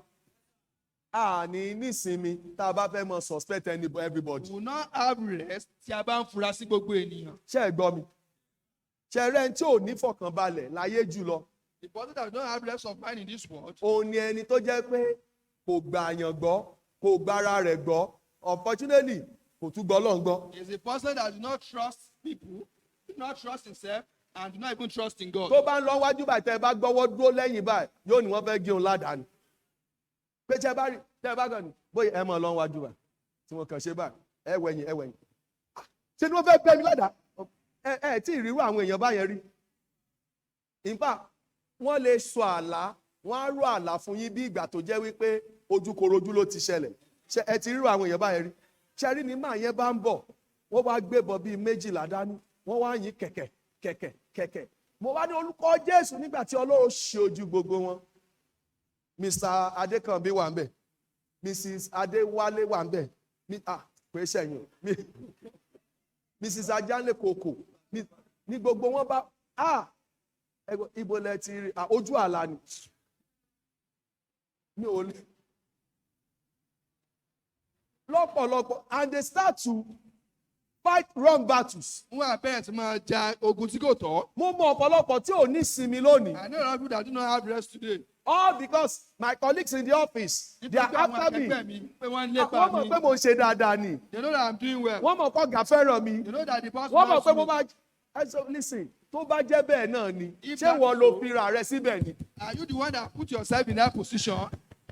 a ní nísinmi tá a bá fẹ́ mọ suspect everybody. We will not have rest tí a bá ń fura sí gbogbo ènìyàn. Ṣé ẹ gbọ́ mi? Ṣé rẹ̀ ń tí ò ní fọkànbalẹ̀ láyé jùlọ? The person that don't have rest of mind in this world. Òun ni ẹni tó jẹ́ pé kò gbà àyàn gbọ́, kò gbára rẹ̀ gbọ́. Unfortunately, kò tún gbọ́ Ọlọ́run gbọ́. He is a person that do not trust people, do not trust himself, and do not even trust in God. Tó bá ń lọ wájú báyìí tẹ́ ẹ bá gbọ́wọ́ dúró lẹ́yìn báyìí, yóò ní wọ́n fẹ́ gé òun ládàá ni. pé tí ẹ bá kàn ní bóyá ẹ mọ̀ lọ́wọ́ wájú wa tí wọ́n kàn ṣe báyìí ẹ wẹ̀yìn ṣé ni wọ́n fẹ́ bẹ́ mi ládàá ẹ tí ì rírú àwọn èèyàn báyẹn rí in fact wọ́n lè sọ àlá wọ́n á rò àlá fún yín bí ìgbà tó jẹ́ wípé ojúkorojú ló ti ṣẹlẹ̀ ṣe ẹ ti rírú àwọn èèyàn báyẹn rí ṣe rí ni máa yẹn bá ń bọ̀ wọ́n wá gbébọn bíi 12 dání wọ́n wá yín kẹ̀kẹ́ mo wá ní orúkọ Jésù nígbà tí Ọlọ́run ṣe ojú gbogbo wọn Mr. Adékànbí wà ń bẹ̀ Mrs. Adéwálé wà ń bẹ̀ pé sẹ́yìn o Mrs. Ajánlé kòkò ní gbogbo wọn bá ibo lẹ ti rí ojú àlá ni mi ò lè lọ́pọ̀lọpọ̀ and they start to fight wrong battles. wọ́n á bẹ̀rẹ̀ sí máa ja ogun tí kò tọ́. mo mọ ọ̀pọ̀lọpọ̀ tí ò ní ìsinmi lónìí. I know a lot of people that do not have rest today. All because my colleagues in the office they are after me. Wọ́n mọ̀ pé mo ń ṣe dáadáa ni. They know that I'm doing well. wọ́n mọ̀ pé ọ̀gá fẹ́ràn mi. They know that the boss wọ́n mọ̀ loves pé me. mo máa listen tó bá jẹ́ bẹ́ẹ̀ náà ni ṣé wọ́n ló fi ra rẹ síbẹ̀ ni. Are you the one that put yourself in that position?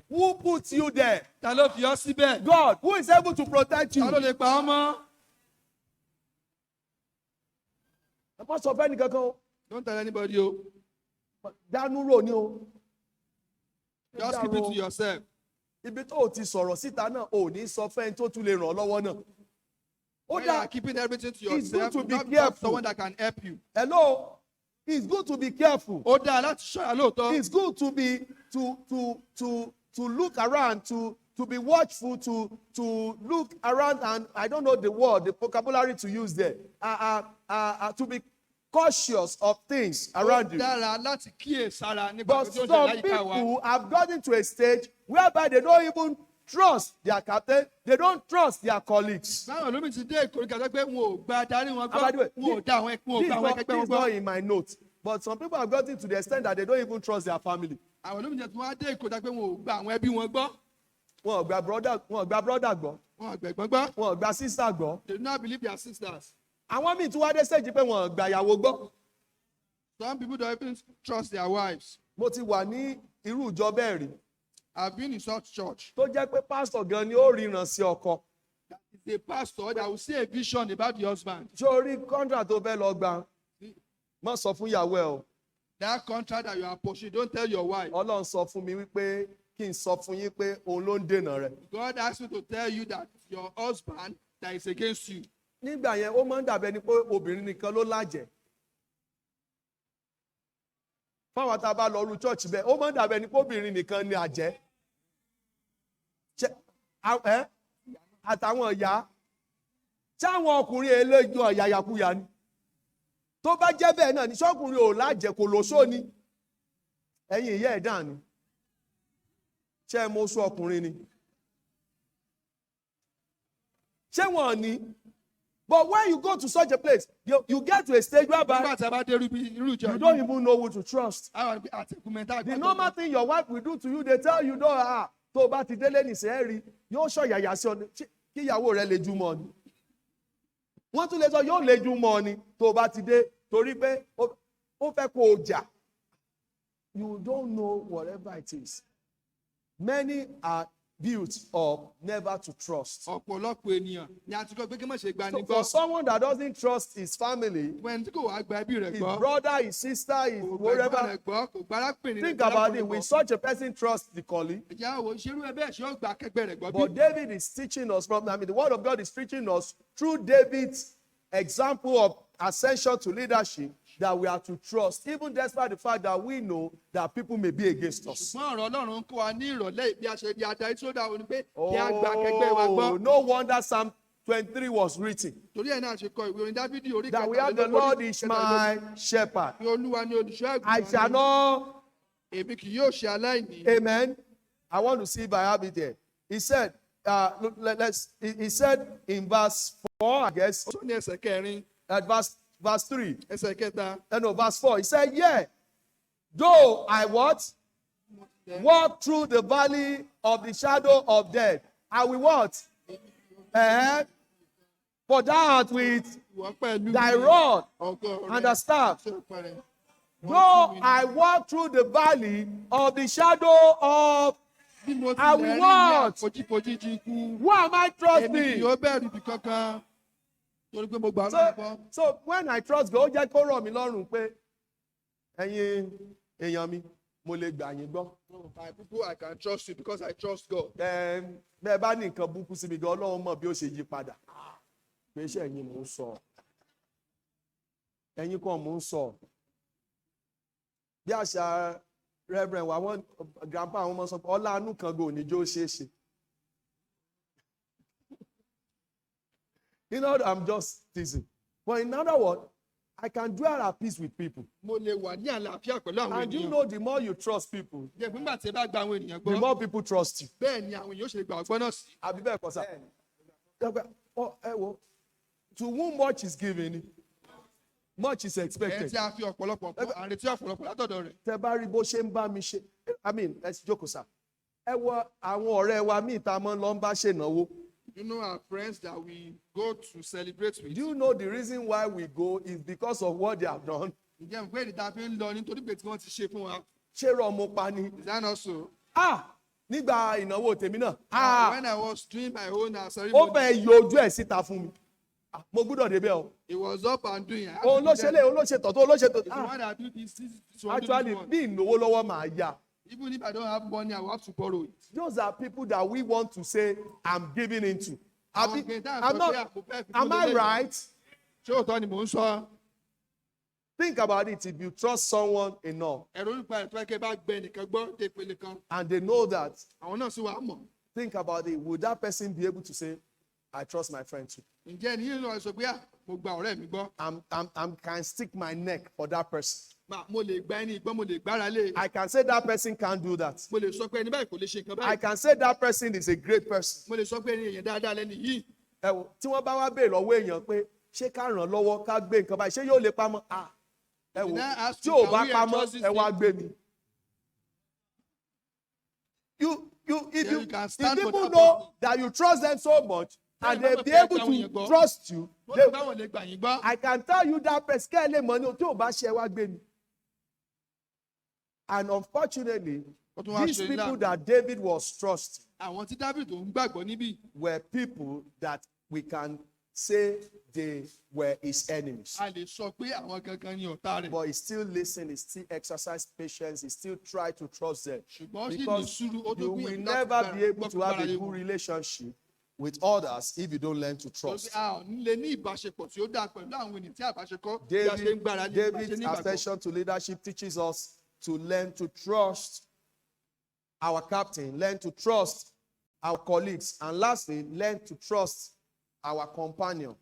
Who put you there? Ta ló fi ọ́ síbẹ̀? God, who is able to protect you? Ta ló lè pa ọ́ mọ́? ẹ má sọ fẹ́ nìkan kan o. Don't tell anybody o. dánú rò ni o. Just keep it to yourself. Ibi tó o ti sọ̀rọ̀ síta náà o ò ní sọ fẹ́ni tó tún lè ràn ọ́ lọ́wọ́ náà. When you are keeping everything to It's good yourself, to be not careful. someone that can help you. Hello, it's good to be careful. Ó dáa láti ṣọ́ra lóòótọ́. It's good to be to look around, to be watchful, to look around, and I don't know the word, the vocabulary to use there. To be cautious of things around you. Ó dára láti kíyèsára nígbà But tó ń ṣe some láyìíká wa. people have gotten to a stage whereby they don't even trust their captain, they don't trust their colleagues. Báwo ló mi ti dé ìkórìkà tó pé wọn ò gba adarí wọn gbọ́, By the way, wọn ò dá àwọn ẹgbẹ́ this wọn is not gbọ́. in my notes, but some people have gotten to the extent that they don't even trust their family. Àwọn ló mi ti wá dé ìkórìkà pé wọn ò gba àwọn ẹbí wọn gbọ́. Wọn ò gba brother gbọ́, Wọn ò gbẹ̀gbọ́n gbọ́. wọn ò gba sister gbọ́. They do not believe their sisters. Àwọn míì tún wá dé stage pé wọn ò gba ìyàwó gbọ́. Some people don't even trust their wives. Mo ti wà ní irú ìjọ bẹ́ẹ̀ rí I've been in such church. tó jẹ́ pé pastor gan ni ó ríran sí ọkọ. The pastor that will see a vision about the husband. Ṣé o rí contract tó fẹ́ lọ gbà? Má sọ fún ìyàwó ẹ o. That contract that you are pushing, don't tell your wife. Ọlọ́run sọ fún mi wípé kí n sọ fún yín pé òun ló ń dènà rẹ̀. God asked me to tell you that your husband that is against you. Nígbà yẹn ó máa ń dàbẹ́ ni pé obìnrin nìkan ló lájẹ̀. Fáwọn tá a bá lọ ru church bẹ́ẹ̀ ó máa ń dàbẹ́ ni pé obìnrin nìkan ni àjẹ́. Àtàwọn ìyá táwọn ọkùnrin eléjọ ọ̀yàyàkuyà ni. Tó bá jẹ́ bẹ́ẹ̀ náà ni ṣọ́kùnrin ò lájẹ̀ kò lóṣó ni. Ẹ̀yin ìyá ẹ̀ dàn ni. Ṣé ẹ mọ oṣù ọkùnrin ni? Ṣé wọn ní? But when you go to such a place, you get to a stage whereby Nígbà tí a bá dé irú ìjọ you don't even know who to trust. The normal thing your wife will do to you, they tell you, tó o bá ti délé nìṣẹ́ rí, yóò ṣọ̀yàyà sí ọ kí ìyàwó rẹ lè jú mọ́ ni. Wọ́n tún lè sọ yóò lè jú mọ́ ni tó o bá ti dé torí pé ó fẹ́ kó o jà. You don't know whatever it is. Many are built up never to trust. Ọ̀pọ̀lọpọ̀ ènìyàn ni a ti kọ́ pé kí má ṣe gba ní So for gbọ́. someone that doesn't trust his family, Wẹ́n tí kò wá gba ẹbí rẹ̀ his gbọ́. brother, his sister, his Kò gba ẹgbẹ́ whatever, rẹ̀ gbọ́. Kò gba arákùnrin rẹ̀ think gbọ́, about arákùnrin it. Will gbọ́. such a person trust the colleague? Ìjà wo ṣerú ẹbẹ́ ṣé ó gba akẹgbẹ́ rẹ̀ gbọ́ bí? But David is teaching us the word of God is teaching us through David's example of ascension to leadership that we are to trust, even despite the fact that we know that people may be against us. Ṣùgbọ́n ọ̀rọ̀ Ọlọ́run ń kọ́ wa ní ìrọ̀lẹ́ bí a ṣe di adarí tó dáa ni pé kí a gba akẹgbẹ́ wa gbọ́. No wonder Psalm 23 was written. Torí ẹ̀ náà ṣe kọ ìwé orin Dáfídì orí That we have the Lord is my shepherd. Kí Olúwa ni olùṣọ́ I ẹ̀gbọ́n shall not. èmi kì yóò ṣe aláìní. Amen. I want to see if I have it there. He said, he said in verse 4, I guess, Ó ní ẹsẹ̀ kẹrin, at verse 3. ẹsẹ̀ kẹta. No, verse 4. He said, yeah, though I what? Walk through the valley of the shadow of death. I will what? For thou art with Ìwọ pẹ̀lú thy rod ọgọ́ and the staff. rẹ̀ Though I walk through the valley of the shadow of bí mo I tilẹ̀ will rí ní what? àfojífojí jí ikú Who am I èmi kì trusting? yóò bẹ̀rù ibi kankan torí pé mo gbà Ọlọ́run gbọ́. So when I trust God, ó jẹ́ kó rọ̀ mí lọ́rùn pé ẹ̀yin èèyàn mi, mo lè gbà yín gbọ́. My people, I can trust you because I trust God. Bẹ́ẹ̀ bá ní nǹkan burúkú sí mi gan, Ọlọ́run mọ̀ bí ó ṣe yí padà. Pé iṣẹ́ ẹ̀yin mò ń sọ. Ẹ̀yin kan mò ń sọ. Bí àṣà Reverend wa, wọ́n grandpa àwọn ọmọ sọ pé ọlá àánú kan gò ní jó ṣeé ṣe. You know, I'm just teasing. But in other words, I can dwell at peace with people. Mo lè wà ní àlàáfíà pẹ̀lú àwọn And you ènìyàn. know, the more you trust people, Jẹ́ pé nígbà tí ẹ bá gba àwọn ènìyàn the gbọ́, more people trust you. bẹ́ẹ̀ ni àwọn èèyàn ó ṣe lè gbà ọgbọ́n náà sí. Àbí bẹ́ẹ̀ kọ́ sá. Ẹ wo, to whom much is given, much is Ẹ expected. tí a fi ọ̀pọ̀lọpọ̀ kọ́, à ń retí ọ̀pọ̀lọpọ̀ látọ̀dọ̀ rẹ̀. Tẹ bá rí bó ṣe ń bá mi ṣe. I mean, ẹ ti jókòó sá. Ẹ wo àwọn ọ̀rẹ́ wa míì tá a mọ́ lọ ń bá ṣènáwó. You know our friends that we go to celebrate with. Do you know the reason why we go is because of what they have done? Ǹjẹ́ mo pé èdè tá a fi ń lọ nítorí pé tí wọ́n ti ṣe fún wa. Ṣé rọ mo pa ni? Is that not so? Nígbà ìnáwó tèmi náà. When I was doing my own Ó ceremony, fẹ́ yọ ojú ẹ̀ síta fún mi. Mo gbúdọ̀ débẹ̀ o. it was up and doing. Òun ló ṣe lé, òun ló ṣe tọ̀ tó, òun ló ṣe It's the tọ̀. one that do this one, do Actually, this one. bí ìnáwó lọ́wọ́ màá yá. Even if I don't have money, I will have to borrow it. Those are people that we want to say, I'm giving into. Okay, that's okay. Am I right? Ṣé òótọ́ ni mò ń sọ? Think about it. If you trust someone enough Ẹ̀rọ nípa ẹ̀tọ́ ẹ̀kẹ́ bá gbẹ nìkan gbọ́ dé ìpele kan. and they know that, Àwọn náà sì wà á mọ̀. think about it. Would that person be able to say, I trust my friend too? Ǹjẹ́ ẹni yìí lọ sọ pé mo gba ọ̀rẹ́ mi gbọ́? I can stick my neck for that person. Mo lè gba ẹni ìgbọ́, mo lè gbára lé. I can say that person can't do that. Mo lè sọ pé ẹni báyìí kò lè ṣe nǹkan I báyìí. can say that person is a great person. Mo lè sọ pé ẹni èèyàn dáadáa lẹ́ni yìí. Ẹ wò, tí wọ́n bá wá béèrè lọ́wọ́ èèyàn pé ṣé ká ràn lọ́wọ́ ká gbé nǹkan báyìí, ṣé yóò lè pamọ́? Ẹ wò, tí ò bá pamọ́, ẹ wá gbé mi. If people know that you trust them so much and they be able to trust you, I can tell you that person kẹ́ ẹ lè mọ̀ ní o tí ò bá ṣe ẹ wá gbé mi. And unfortunately, these people that David was trusting àwọn tí David ò ń gbàgbọ́ níbí. were people that we can say they were his enemies. A lè sọ pé àwọn gangan ni ọ̀tá rẹ̀. But he still listened, he still exercised patience, he still tried to trust them. Ṣùgbọ́n ó sì ní Because sùúrù, ó tó you will gbìyànjú láti never be able gbọ́ to have gbára a lé good wọn. relationship with others if you don't learn to Torí trust. a ò ní lè ní ìbáṣepọ̀ tí ó dáa pẹ̀lú àwọn ènìyàn tí àbáṣekọ́ bí a ṣe ń gbára lé bí a ṣe David's ní ìgbàgbọ́. ascension to leadership teaches us to learn to trust our captain, learn to trust our colleagues, and lastly, learn to trust our companion.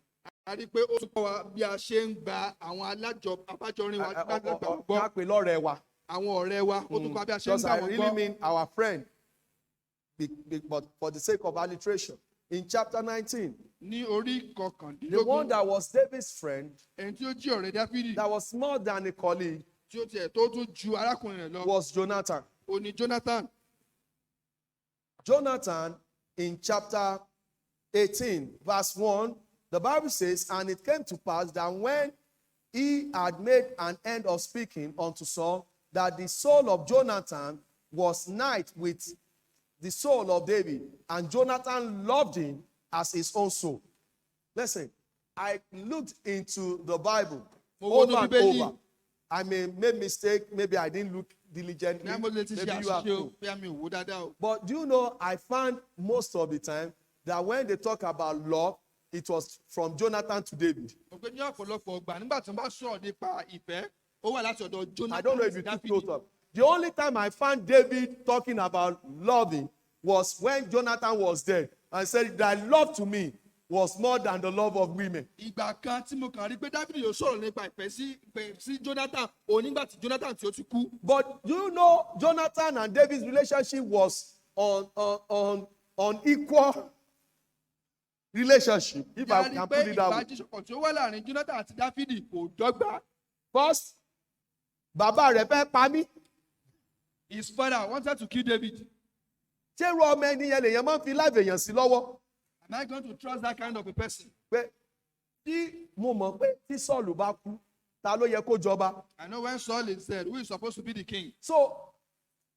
A rí i pé ó tún kọ́ wa bí a ṣe ń gba àwọn abájọrin wa gbàgbọ́ Ká pè lọ́rẹ̀ẹ́ wa. àwọn ọ̀rẹ́ wa ó tún kọ́ wa bí a ṣe ń Because gbà I wọ́n really gbọ́. mean our friend, but for the sake of alliteration. In chapter 19, Ní orí the one kọkàndínlógún that was David's friend, ẹni tí ó jí ọ̀rẹ́ Dáfídì that was more than a colleague, tí ó tiẹ̀ tó tún ju arákùnrin rẹ̀ lọ was Jonathan. ó ní Jonathan. Jonathan, in chapter 18, verse 1, the Bible says, and it came to pass that when he had made an end of speaking unto Saul, that the soul of Jonathan was night with the soul of David, and Jonathan loved him as his own soul. Listen, I looked into the Bible over and over. I may make mistake, maybe I didn't look diligently, Ní àmọ́ lè ti ṣe maybe you have àṣìṣe o to. bí a mi ò wò dáadáa o. But do you know, I found most of the time that when they talk about love, it was from Jonathan to David. Mo pé ní ọ̀pọ̀lọpọ̀ ọgbà nígbà tí wọ́n bá sọ̀rọ̀ nípa ìfẹ́ ó wà láti ọ̀dọ̀ Jonathan. I don't know if you took Dáfídì. note of. The only time I found David talking about loving was when Jonathan was dead and said that love to me was more than the love of women. Ìgbà kan tí mo kàn rí pé Dáfídì yóò sọ̀rọ̀ nípa ìfẹ́ sí Jonathan òun nígbà tí Jonathan tí ó ti kú. But do you know Jonathan and David's relationship was on equal relationship, if I can put it that way. Ìbáṣepọ̀ tí ó wà láàrin Jonathan àti Dáfídì kò dọ́gba. First, bàbá rẹ̀ fẹ́ pa mí. His father wanted to kill David. Ṣé irú ọmọ ẹni yẹn lèèyàn máa ń fi láìpẹ́ èèyàn sí lọ́wọ́? Am I going to trust that kind of a person? Pé tí mo mọ̀ pé tí Sọ́ọ̀lù bá kú, ta ló yẹ kó jọba? I know when Saul is dead, who is supposed to be the king? So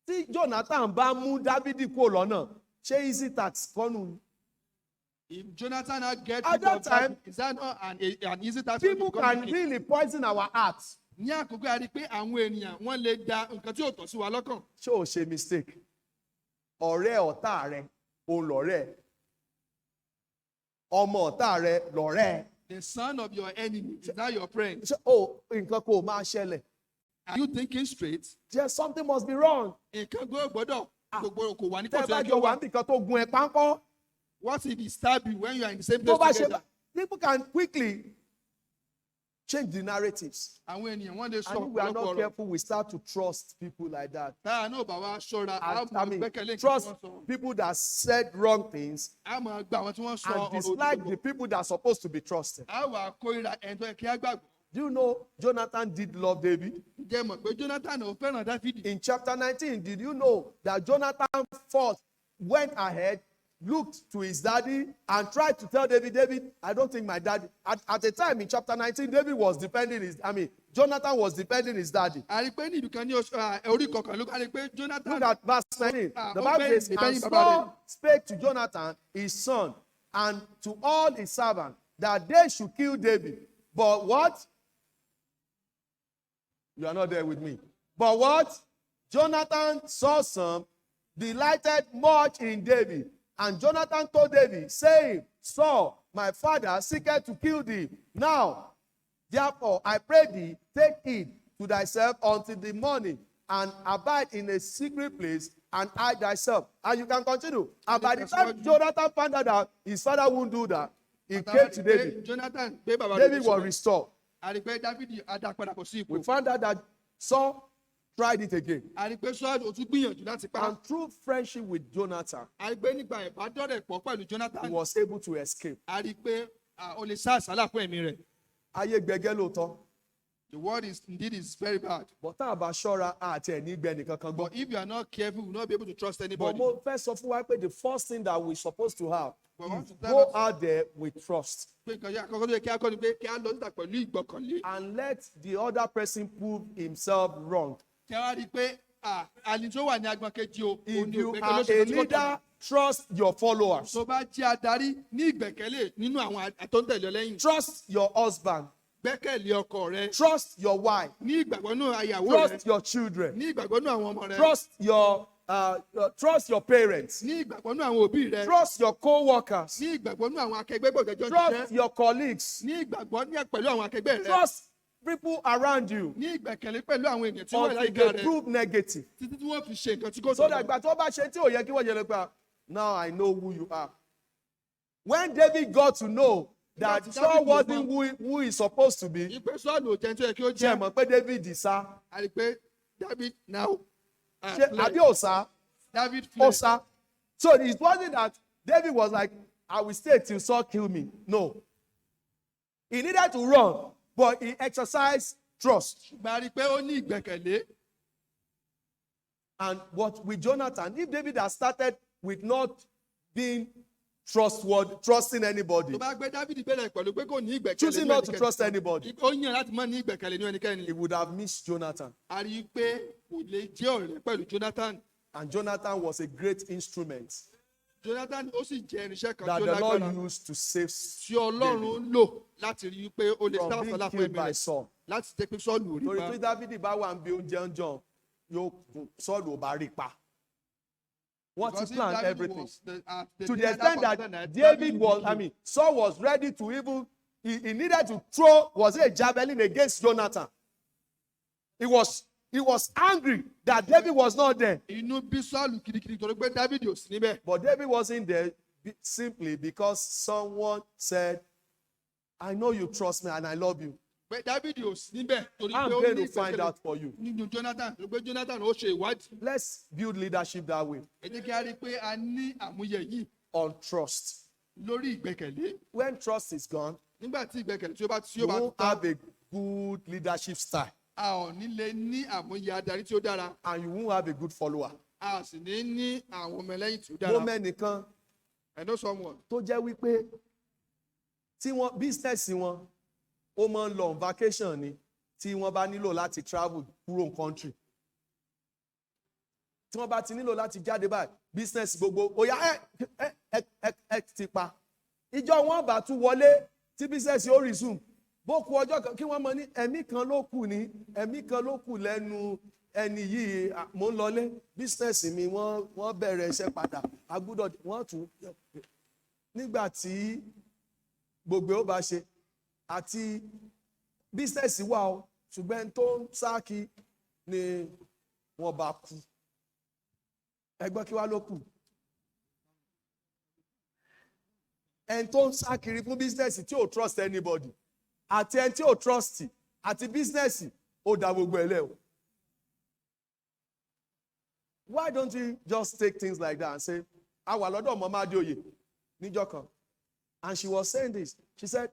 tí Jonathan bá mú Dávidi kúrò lọ́nà ṣé easy tax kọ́nù. If Jonathan now gets At that time, is that not an easy task? people can really poison our hearts. Ní àkókò a rí pé àwọn ènìyàn wọ́n lè da nǹkan tí ò tọ́ sí wa lọ́kàn. ṣé o ṣe mistake? ọ̀rẹ́ ọ̀tá rẹ òun lọ̀rẹ́ ẹ̀. ọmọ ọ̀tá rẹ lọ̀rẹ́ ẹ̀. The son of your enemy is now your friend. ṣé o nǹkan kò máa ṣẹlẹ̀? Are you thinking straight? There something must be wrong. Nǹkan gbọ́dọ̀ gbogbo kò wà ní tẹ́ ẹ bá kòtò jọ ẹjọ́ wà wa. níbi kan tó gun ẹ pánkọ́. What if he stab you when you are in the same tó bá place ṣe together? people can quickly change the narratives. Àwọn ènìyàn wọ́n lè sọ And if we are ọ̀pọ̀lọpọ̀ not ọ̀rọ̀. careful, we start to trust people like that. Táà náà bá wa ṣọ́ra, a And, máa gbẹ́kẹ̀lé nǹkan tí trust wọ́n sọ. people that said wrong things A máa gba àwọn tí wọ́n sọ and ọ̀rọ̀ dislike òdodo. the people that are supposed to be trusted. A wà kórìíra ẹni tó yẹ kí á gbàgbọ́. Do you know Jonathan did love David? Ǹjẹ́ mọ̀ pé Jonathan ò fẹ́ràn Dáfídì? In chapter 19, did you know that Jonathan first went ahead, looked to his daddy, and tried to tell David, I don't think my daddy. At the time in chapter 19, Jonathan was defending his daddy. A rí pé ní ìlú kan ní orí kọkànlá, a rí pé Jonathan. Look at verse 19. The Bible says, and Saul spake to Jonathan, his son, and to all his servants, that they should kill David. But what? You are not there with me. But what? Jonathan, Saul's son, delighted much in David. And Jonathan told David, saying, Saul, my father seeketh to kill thee. Now, therefore, I pray thee, take heed to thyself until the morning, and abide in a secret place, and hide thyself. And you can continue. And by the time Jonathan found out that his father won't do that, he came to David. Jonathan gbé bàbá rẹ̀ David lọ was síbẹ̀. restored. A rí pé Dáfídì á dá padà bọ̀ sí ipò. We found out that Saul tried it again. A rí pé Sọ́ọ̀lù ó tún gbìyànjú láti pa. And through friendship with Jonathan, A rí pé nígbà ìbádọ́rẹ̀ pọ̀ pẹ̀lú he Jonathan. was able to escape. A rí pé ó lè sá àsálà fún ẹ̀mí rẹ̀. Ayé gbẹgẹ́ lóòótọ́. The word is very bad. But tá a bá ṣọ́ra àti ẹ̀ ní gbẹ nìkan kan gbọ́. But if you are not careful, you will not be able to trust But anybody. mo fẹ́ sọ fún wa pé the first thing that we supposed to have But once is you go start- out there with trust Pé nǹkan yẹn àkọ́kọ́ tó yẹ kí a kọ́ ni pé kí a lọ síta pẹ̀lú ìgbọ́kànlé. and let the other person prove himself wrong. Kí a wá rí i pé àní tó wà ní agbọn kejì o. If òun ni you ògbẹ́kẹ̀lé are ó ṣe a nǹkan tí kò leader, tọ̀nà. trust your followers. Tó bá jẹ́ adarí ní ìgbẹ́kẹ̀lé nínú àwọn àtọ́ntẹ̀lẹ̀ lẹ́yìn. Trust your husband. Gbẹ́kẹ̀lé ọkọ rẹ. Trust your wife. Ní ìgbàgbọ́ nínú àyàwó rẹ. Trust your children. Ní ìgbàgbọ́ nínú àwọn ọmọ rẹ. Trust your parents. Ní ìgbàgbọ́ nínú àwọn òbí rẹ. Trust your co-workers. Ní ìgbàgbọ́ nínú àwọn akẹgbẹ́ gbọ̀gẹ́jọ́ Trust your colleagues. Ní ìgbàgbọ́ pẹ̀lú àwọn akẹgbẹ́ rẹ. Trust people around you Ní ìgbẹ́kẹ̀lé pẹ̀lú àwọn ènìyàn tí wọ́n wà until láyìíká they rẹ. prove negative. Títí tí wọ́n fi ṣe nǹkan tí kò So that tọ̀nà. ìgbà tó bá ṣe tí ò yẹ kí wọ́n yẹ lọ pa, now I know who you are. When David got to know that Saul wasn't who he's supposed to be, Ìpè Sọ́ọ̀lù ò jẹ́ tó yẹ kí ó ṣe jẹ́. mọ̀ pé David sá. A rí pé David now Ṣé àbí ò sá? David Ó fled. sá. So it wasn't that David was like, I will stay till Saul kill me. No. He needed to run, but he exercised trust. Ṣùgbọ́n a rí pé ó ní ìgbẹ́kẹ̀lé. And what with Jonathan, if David had started with not being trustworthy, trusting anybody, Tó bá gbé David bẹ̀rẹ̀ pẹ̀lú pé kò ní ìgbẹ́kẹ̀lé choosing nínú not to ẹnikẹ́ni. trust anybody, Ó yàn láti má ní ìgbẹ́kẹ̀lé nínú ẹnikẹ́ni. he would have missed Jonathan. A rí i pé kò lè jẹ́ ọ̀rẹ́ pẹ̀lú Jonathan. And Jonathan was a great instrument Jonathan ó sì jẹ́ irinṣẹ́ kan that tí ó the lágbára Lord used to save tí Ọlọ́run lò láti rí i pé ó lè sá from being àsálà fún killed ẹ̀mí by rẹ̀ Saul. láti jẹ́ pé Sọ́ọ̀lù ò rí Torí pa. tí Dávidi bá wà ń bí oúnjẹ ń jọ, Sọ́ọ̀lù ò bá rí pa. What Because he if planned David everything. was the To the leader extent that that night, David would was, be killed. Saul was ready to even, he needed to throw, was it a javelin against Jonathan? He was angry that David was not there. Inú bí Sọ́ọ̀lù kirikiri torí pé David ò sí níbẹ̀. But David wasn't there simply because someone said, I know you trust me and I love you. Pé David ò sí níbẹ̀ torí I'm pé ó going ní to find ìgbẹ́kẹ̀lé out for you. nínú Jonathan torí pé Jonathan ó ṣe ìwádìí. Let's build leadership that way, Ẹ jẹ́ kí a rí i pé a ní àmúyẹ yìí on trust. lórí ìgbẹ́kẹ̀lé. When trust is gone, Nígbà tí ìgbẹ́kẹ̀lé tí ó bá you won't tán, have a good leadership style a ò ní lè ní àmúyẹ adarí tí ó dára. and you won't have a good follower. A sì ní àwọn ọmọ ẹlẹ́yìn tí ó Mo dára. mẹ́nìkan I know someone. tó jẹ́ wípé tí wọ́n business wọn ó máa ń lọ on vacation ni tí wọ́n bá nílò láti travel kúrò country. tí wọ́n bá ti nílò láti jáde báyìí business gbogbo oya ẹ ti pa ìjọ wọn bá tún wọlé tí business yóò resume bó kù ọjọ́ kan kí wọ́n mọ ní ẹ̀mí kan ló kù lẹ́nu ẹni yìí mò ń lọlé business mi wọ́n bẹ̀rẹ̀ iṣẹ́ padà agbúdọ̀ wọ́n tún nígbà tí gbogbo ó bá ṣe àti business wà ó ṣùgbọ́n ẹni tó ń sáàkì ni wọ́n bá kú ẹgbọ́n kí wá ló kù ẹni tó ń sáàkiri fún business tí ò trust anybody àti ẹni tí ò trust àti business ó dá gbogbo ẹ̀ lẹ̀ o. Why don't we just take things like that and say, àwa lọ́dọ̀ Mama Adéoyè níjọ́ kan, and she was saying this, she said,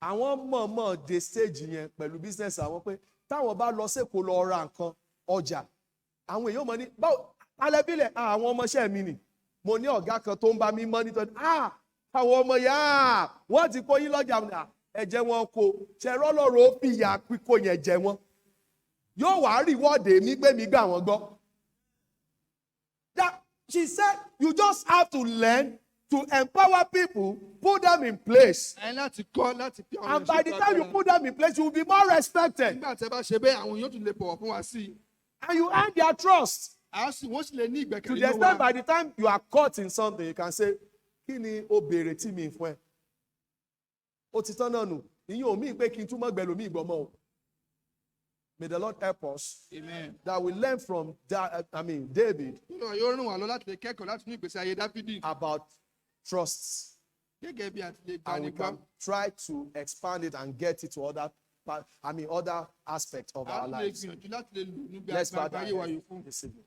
àwọn mọ̀ọ́mọ̀ dé stage yẹn pẹ̀lú business àwọn pé táwọn bá lọ sẹ́kọ̀ọ́ lọ ra nǹkan ọjà, àwọn èèyàn mọ̀ ní, báwo alẹ́bílẹ̀ àwọn ọmọọṣẹ́ mi nì, mo ní ọ̀gá kan tó ń bá mi mọ́ nítorí, àwọn ọmọ yà wọ́n ti kó yín lọ́jà ẹ̀jẹ̀ wọn kò ṣe rọ́lọ́rọ̀ ó fìyà pípò yẹn jẹ wọn, yóò wá rí wọ́ọ̀dè mi gbé mi gbà wọ́n gbọ́. She said, you just have to learn to empower people, put them in place. And by the time you put them in place, you will be more respected. And you earn their trust. To the extent by the time you are caught in something, you can say, kí ni o béèrè tí mi fún ẹ? Ó ti tán náà nù. Ìyẹn ò mí pé kí n túmọ̀ gbẹ̀lòmí ìgbọ̀mọ̀ o. May the Lord help us. Amen. That we learn from David about trust. And we can try to expand it and get it to other aspects of our lives. Let's bow down this evening.